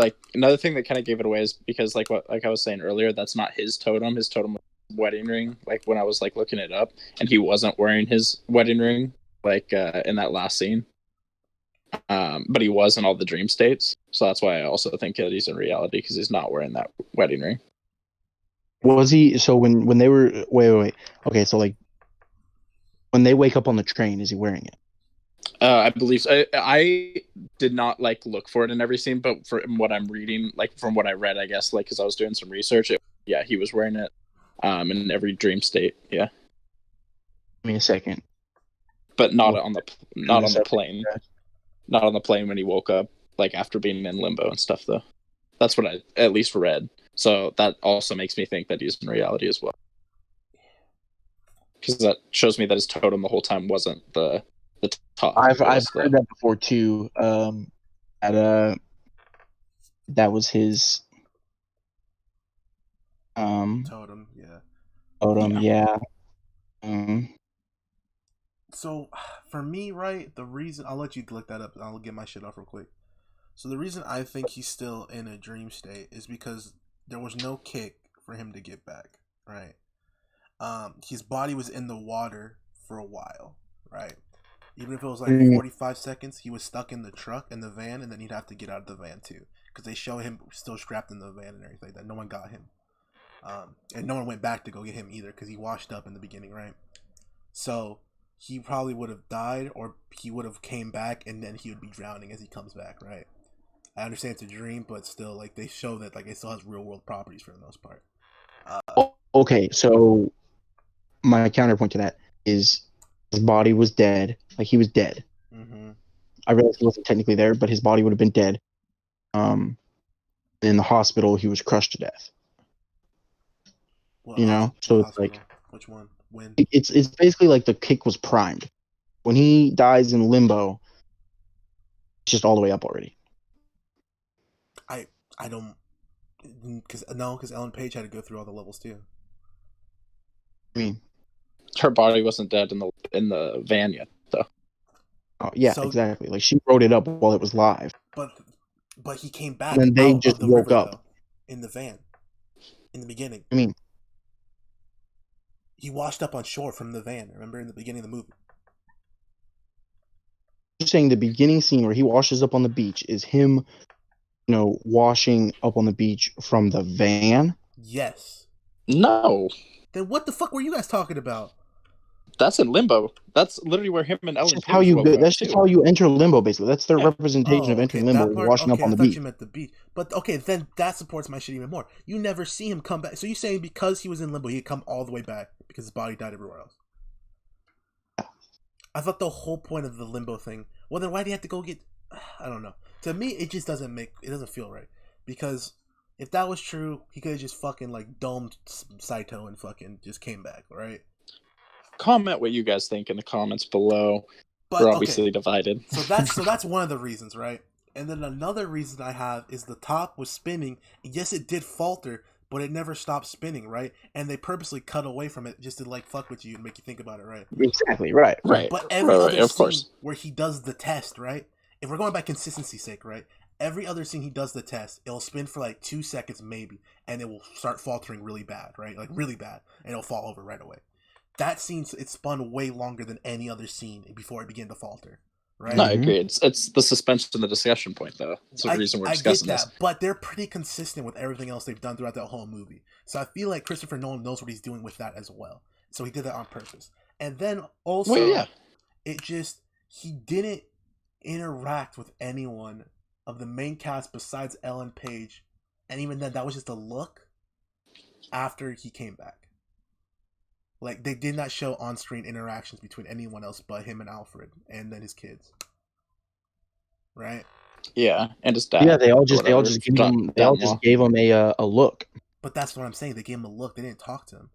thing that kind of gave it away is because like I was saying earlier, that's not his totem. His totem was wedding ring. Like when I was like looking it up, and he wasn't wearing his wedding ring like in that last scene. But he was in all the dream states, so that's why I also think that he's in reality, because he's not wearing that wedding ring. Was he? So when they were wait. Okay, so like when they wake up on the train, is he wearing it? I believe so. I did not like look for it in every scene, but from what I'm reading, like from what I read, I guess, like because I was doing some research, he was wearing it in every dream state. Yeah. Give me a second. But not on the plane. Not on the plane when he woke up, like after being in limbo and stuff, though. That's what I at least read. So that also makes me think that he's in reality as well. Because that shows me that his totem the whole time wasn't the top. I've heard that before too. That was his Totem, yeah. Totem, yeah. So, for me, right, the reason... I'll let you look that up, and I'll get my shit off real quick. So, the reason I think he's still in a dream state is because there was no kick for him to get back, right? His body was in the water for a while, right? Even if it was like 45 seconds, he was stuck in the truck, in the van, and then he'd have to get out of the van, too. Because they show him still strapped in the van and everything like that. No one got him. And no one went back to go get him either, because he washed up in the beginning, right? So... he probably would have died, or he would have came back, and then he would be drowning as he comes back, right? I understand it's a dream, but still, like, they show that, like, it still has real-world properties for the most part. Okay, so my counterpoint to that is his body was dead. Like, he was dead. Mm-hmm. I realize he wasn't technically there, but his body would have been dead. In the hospital, he was crushed to death. So it's like... Which one? When? It's basically like the kick was primed. When he dies in limbo, it's just all the way up already. I don't, because Ellen Page had to go through all the levels too. I mean, Her body wasn't dead in the van yet, though. oh, yeah, So, exactly. Like she wrote it up while it was live, but he came back and then they out just of the woke river up. though, in the van, in the beginning. I mean, He washed up on shore from the van. Remember in the beginning of the movie. you're saying the beginning scene where he washes up on the beach is him, washing up on the beach from the van. Yes. No, Then what the fuck were you guys talking about? that's in Limbo. That's literally where him and That's Ellen just how Page you woke go. up That's just too. how you enter limbo. Basically, that's their Yeah. representation of Oh, okay, entering limbo, that part. washing up Okay, on I the thought beach. you meant the beach. But okay, then that supports my shit even more. You never see him come back. So you're saying because he was in limbo, he'd come all the way back because his body died everywhere else. I thought the whole point of the limbo thing. Well, then why do you have to go get? I don't know. To me, it just doesn't feel right. Because if that was true, he could have just fucking like domed Saito and fucking just came back, right? Comment what you guys think in the comments below. But We're obviously divided. So that's one of the reasons, right? And then another reason I have is the top was spinning. Yes, it did falter, but it never stopped spinning, right? And they purposely cut away from it just to like fuck with you and make you think about it, right? Exactly. Right. But every other of scene course. where he does the test, right? If we're going by consistency's sake, right? Every other scene he does the test, it'll spin for like 2 seconds maybe, and it will start faltering really bad, right? Like really bad, and it'll fall over right away. That scene, it spun way longer than any other scene before it began to falter, right? No, I agree. It's the suspense and the discussion point, though. It's the reason we're discussing I get that, this. but they're pretty consistent with everything else they've done throughout that whole movie. So I feel like Christopher Nolan knows what he's doing with that as well. So he did that on purpose. And then also, Well, yeah. he didn't interact with anyone of the main cast besides Ellen Page. And even then, that was just a look after he came back. Like, they did not show on-screen interactions between anyone else but him and Alfred, and then his kids. Right? Yeah, and his dad. Yeah, they all just gave him a look. But that's what I'm saying. They gave him a look. They didn't talk to him.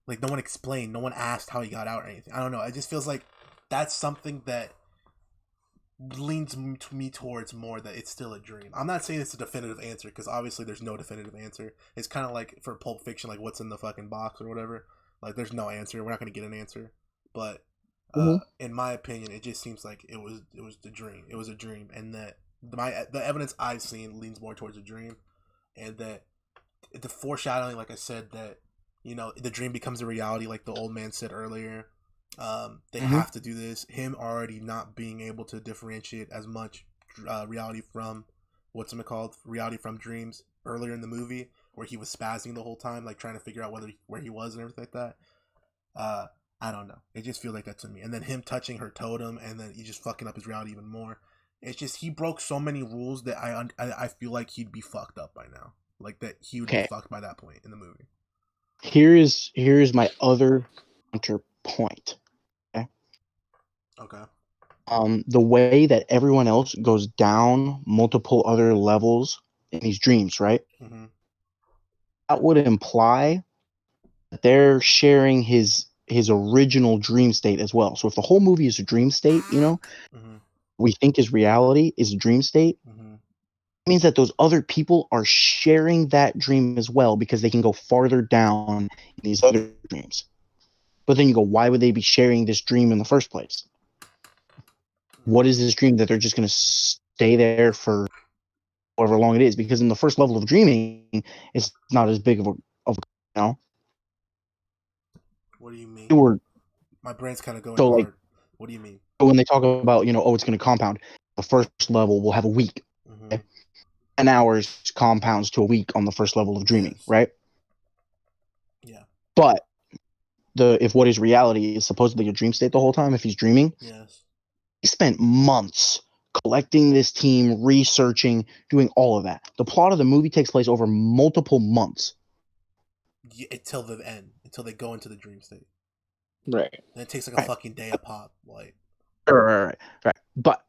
Like, no one explained. No one asked how he got out or anything. I don't know. It just feels like that's something that leans me towards more that it's still a dream. I'm not saying it's a definitive answer, because obviously there's no definitive answer. It's kind of like for Pulp Fiction, like what's in the fucking box or whatever. Like, there's no answer. We're not going to get an answer. But in my opinion, it just seems like it was the dream. It was a dream, and that the evidence I've seen leans more towards a dream, and that the foreshadowing, like I said, that the dream becomes a reality, like the old man said earlier. They have to do this. Him already not being able to differentiate as much reality from reality from dreams earlier in the movie, where he was spazzing the whole time, like trying to figure out where he was and everything like that. I don't know. It just feels like that to me. And then him touching her totem, and then he just fucking up his reality even more. It's just he broke so many rules that I feel like he'd be fucked up by now. Like that he would be fucked by that point in the movie. Here's my other counterpoint. Okay. The way that everyone else goes down multiple other levels in these dreams, right? Mm-hmm. That would imply that they're sharing his original dream state as well. So if the whole movie is a dream state, we think is reality is a dream state, it means that those other people are sharing that dream as well, because they can go farther down in these other dreams. But then you go, why would they be sharing this dream in the first place? What is this dream that they're just going to stay there for however long it is? Because in the first level of dreaming, it's not as big of a What do you mean? My brain's kind of going hard. Like, what do you mean? So when they talk about, it's going to compound, the first level will have a week. Okay? 10 hours compounds to a week on the first level of dreaming, right? Yeah. But if what is reality is supposedly a dream state the whole time, if he's dreaming, he spent months collecting this team, researching, doing all of that. The plot of the movie takes place over multiple months. Yeah, until the end, until they go into the dream state. Right. And it takes like a fucking day a pop, like. Right. But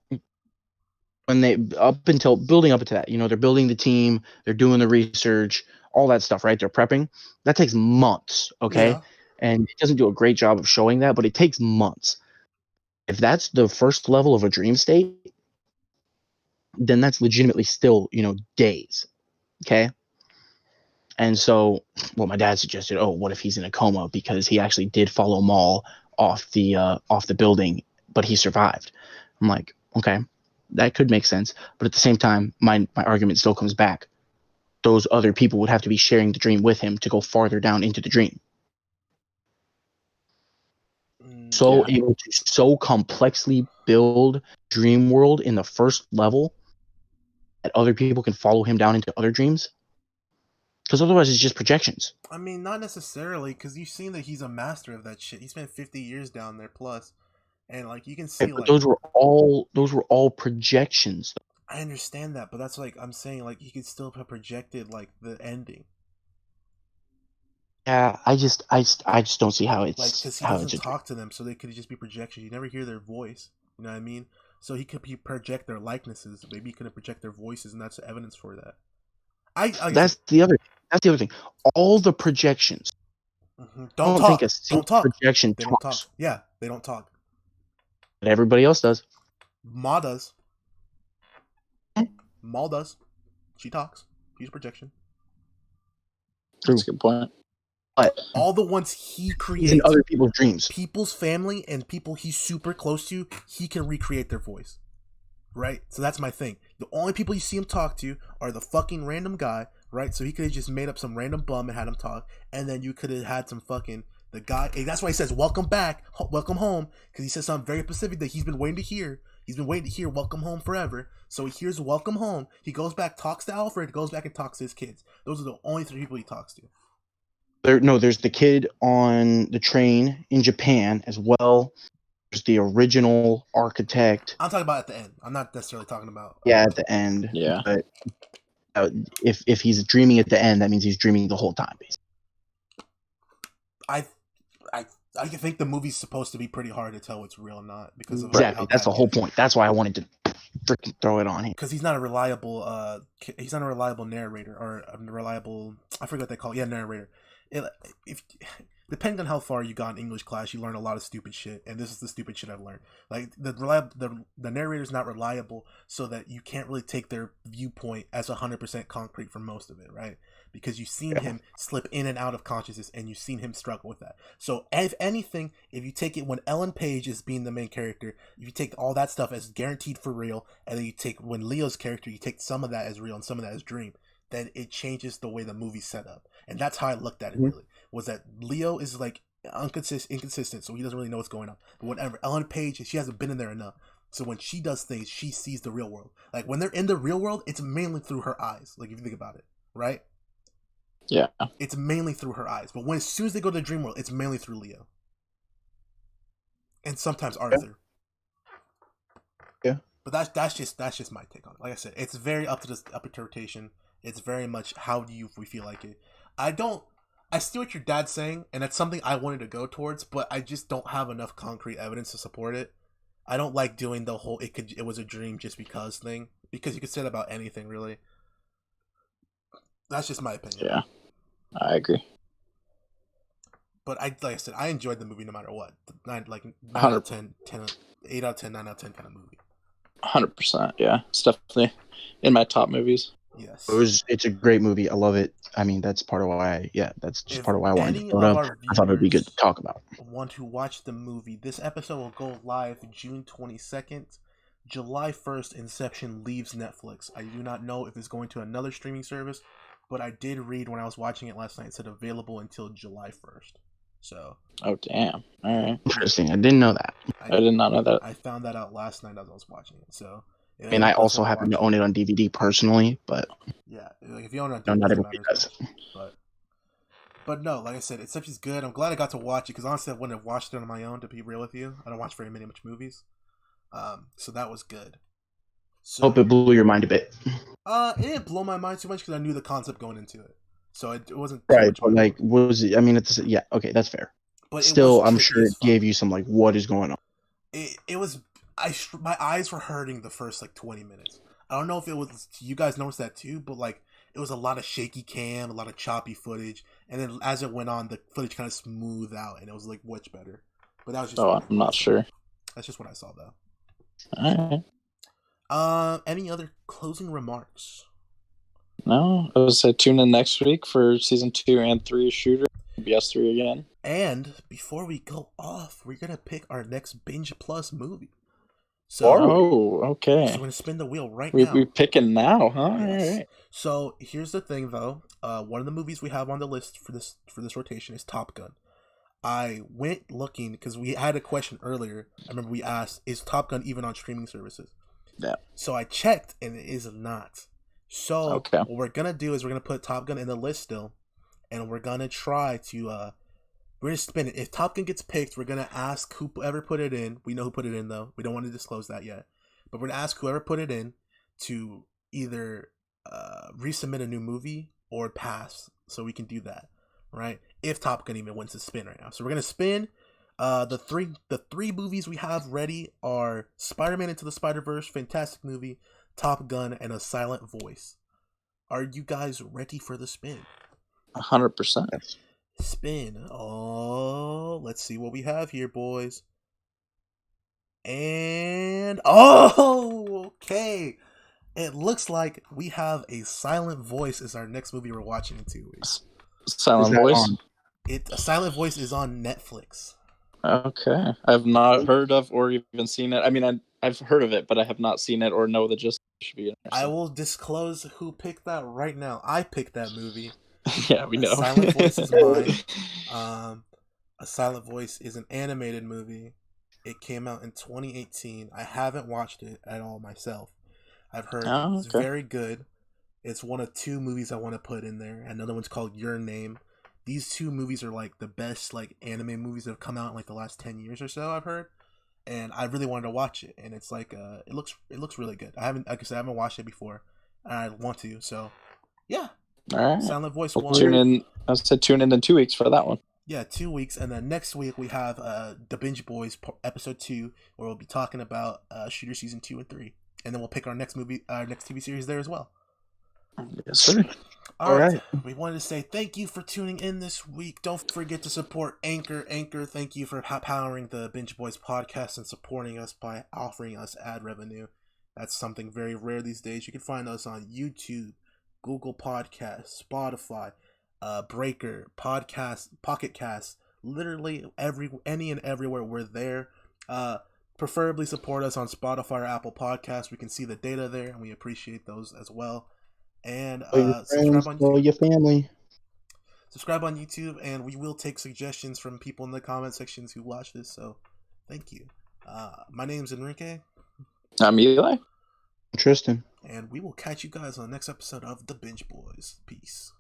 when they building up into that, they're building the team, they're doing the research, all that stuff, right? They're prepping. That takes months, okay? Yeah. And it doesn't do a great job of showing that, but it takes months. If that's the first level of a dream state, then that's legitimately still, days. Okay. And so, my dad suggested, oh, what if he's in a coma because he actually did follow Maul off the building, but he survived. I'm like, okay, that could make sense. But at the same time, my argument still comes back. Those other people would have to be sharing the dream with him to go farther down into the dream. So able to so complexly build dream world in the first level that other people can follow him down into other dreams. Because otherwise it's just projections. I mean, not necessarily, because you've seen that he's a master of that shit. He spent 50 years down there plus, and like you can see, But those were all projections. I understand that, but that's like I'm saying, like he could still have projected like the ending. Yeah, I just don't see how it's like because he doesn't talk to them, so they could just be projections. You never hear their voice. You know what I mean? So he could project their likenesses. Maybe he couldn't project their voices, and that's evidence for that. That's the other thing. All the projections. Don't talk. Don't talk. Projection they don't talk. Yeah, they don't talk. But everybody else does. Ma does. Maul does. She talks. She's a projection. That's a good point. But all the ones he creates in other people's dreams, people's family and people he's super close to, he can recreate their voice. Right? So that's my thing. The only people you see him talk to are the fucking random guy, right? So he could have just made up some random bum and had him talk, and then you could have had some fucking the guy. That's why he says welcome back, welcome home, because he says something very specific that he's been waiting to hear. He's been waiting to hear welcome home forever. So he hears welcome home. He goes back, talks to Alfred, goes back and talks to his kids. Those are the only three people he talks to. There's the kid on the train in Japan as well. There's the original architect. I'm talking about at the end. I'm not necessarily talking about. At the end. Yeah. But if he's dreaming at the end, that means he's dreaming the whole time, basically. I think the movie's supposed to be pretty hard to tell what's real or not because of exactly. That's the whole point. That's why I wanted to freaking throw it on here. Because he's not a reliable narrator or a reliable. I forget what they call it. Yeah, narrator. If depending on how far you got in English class, you learn a lot of stupid shit, and this is the stupid shit I've learned. Like the narrator's not reliable, so that you can't really take their viewpoint as 100% concrete for most of it, right? Because you've seen him slip in and out of consciousness, and you've seen him struggle with that. So, if anything, if you take it when Ellen Page is being the main character, if you take all that stuff as guaranteed for real, and then you take when Leo's character, you take some of that as real and some of that as dream, then it changes the way the movie's set up. And that's how I looked at it, really. Was that Leo is like inconsistent, so he doesn't really know what's going on. But whenever Ellen Page, she hasn't been in there enough. So when she does things, she sees the real world. Like when they're in the real world, it's mainly through her eyes. Like if you think about it, right? Yeah. It's mainly through her eyes. But as soon as they go to the dream world, it's mainly through Leo. And sometimes Arthur. Yeah. But that's just my take on it. Like I said, it's very up to interpretation. It's very much how do we feel like it. I see what your dad's saying, and that's something I wanted to go towards, but I just don't have enough concrete evidence to support it. I don't like doing the whole it was a dream just because thing, because you could say that about anything, really. That's just my opinion. Yeah, I agree. But like I said, I enjoyed the movie no matter what. 9 out of 10, 8 out of 10, 9 out of 10 kind of movie. 100%, yeah. It's definitely in my top movies. Yes. It's a great movie. I love it. I mean, that's part of why that's just part of why I wanted to put up. I thought it would be good to talk about. Want to watch the movie. This episode will go live June 22nd. July 1st, Inception leaves Netflix. I do not know if it's going to another streaming service, but I did read when I was watching it last night, it said available until July 1st. So. Oh, damn. All right. Interesting. I didn't know that. I did not know that. I found that out last night as I was watching it. So. And I also happen to own it on DVD personally, but yeah, like if you own it on DVD, not everybody does. But no, like I said, Inception's good. I'm glad I got to watch it because honestly, I wouldn't have watched it on my own. To be real with you, I don't watch very much movies, so that was good. So, hope it blew your mind a bit. It didn't blow my mind too much because I knew the concept going into it, so it wasn't right. But like, was it? I mean, it's yeah, okay, that's fair. But still, I'm sure it gave you some like, what is going on? It was. My eyes were hurting the first 20 minutes. I don't know if it was you guys noticed that too, but it was a lot of shaky cam, a lot of choppy footage, and then as it went on, the footage kind of smoothed out, and it was much better. But that was just. I'm not sure. That's just what I saw though. All right. Any other closing remarks? No, I would say tune in next week for season 2 and 3 Shooter. BS3 again. And before we go off, we're gonna pick our next Binge Plus movie. Okay. So we're gonna spin the wheel right we now. we picking now, huh? Yes. All right. So here's the thing, though. One of the movies we have on the list for this rotation is Top Gun. I went looking because we had a question earlier. I remember we asked, "Is Top Gun even on streaming services?" Yeah. So I checked, and it is not. So Okay. what we're gonna do is we're gonna put Top Gun in the list still, and we're gonna try to we're gonna spin it. If Top Gun gets picked, we're gonna ask whoever put it in. We know who put it in though. We don't want to disclose that yet, but we're gonna ask whoever put it in to either resubmit a new movie or pass, so we can do that, right? If Top Gun even wins the spin right now, so we're gonna spin. The three movies we have ready are Spider-Man Into the Spider-Verse, fantastic movie, Top Gun, and A Silent Voice. Are you guys ready for the spin? 100%. Spin. Oh, let's see what we have here, boys. And okay. It looks like we have A Silent Voice as our next movie we're watching in 2 weeks. Silent Voice. A Silent Voice is on Netflix. Okay, I've not heard of or even seen it. I mean, I've heard of it, but I have not seen it or know that just should be interesting. I will disclose who picked that right now. I picked that movie. Yeah, we know. A Silent Voice is mine. A Silent Voice is an animated movie. It came out in 2018. I haven't watched it at all myself. I've heard it's very good. It's one of 2 movies I want to put in there. Another one's called Your Name. These 2 movies are like the best like anime movies that have come out in like the last 10 years or so, I've heard. And I really wanted to watch it, and it's like it looks really good. I haven't, like I said, I haven't watched it before, and I want to. So, yeah. All right. Silent Voice we'll 1. Tune in. I said tune in 2 weeks for that one. Yeah, 2 weeks, and then next week we have the Binge Boys episode 2, where we'll be talking about Shooter season 2 and 3, and then we'll pick our next movie, our next TV series there as well. Yes, sir. All right. We wanted to say thank you for tuning in this week. Don't forget to support Anchor. Thank you for powering the Binge Boys podcast and supporting us by offering us ad revenue. That's something very rare these days. You can find us on YouTube, Google Podcasts, Spotify, Breaker, Podcast, Pocket Cast, literally any and everywhere we're there. Preferably support us on Spotify or Apple Podcasts. We can see the data there, and we appreciate those as well. And subscribe on YouTube. Your family. Subscribe on YouTube, and we will take suggestions from people in the comment sections who watch this. So, thank you. My name's Enrique. I'm Eli. Tristan. And we will catch you guys on the next episode of The Binge Boys. Peace.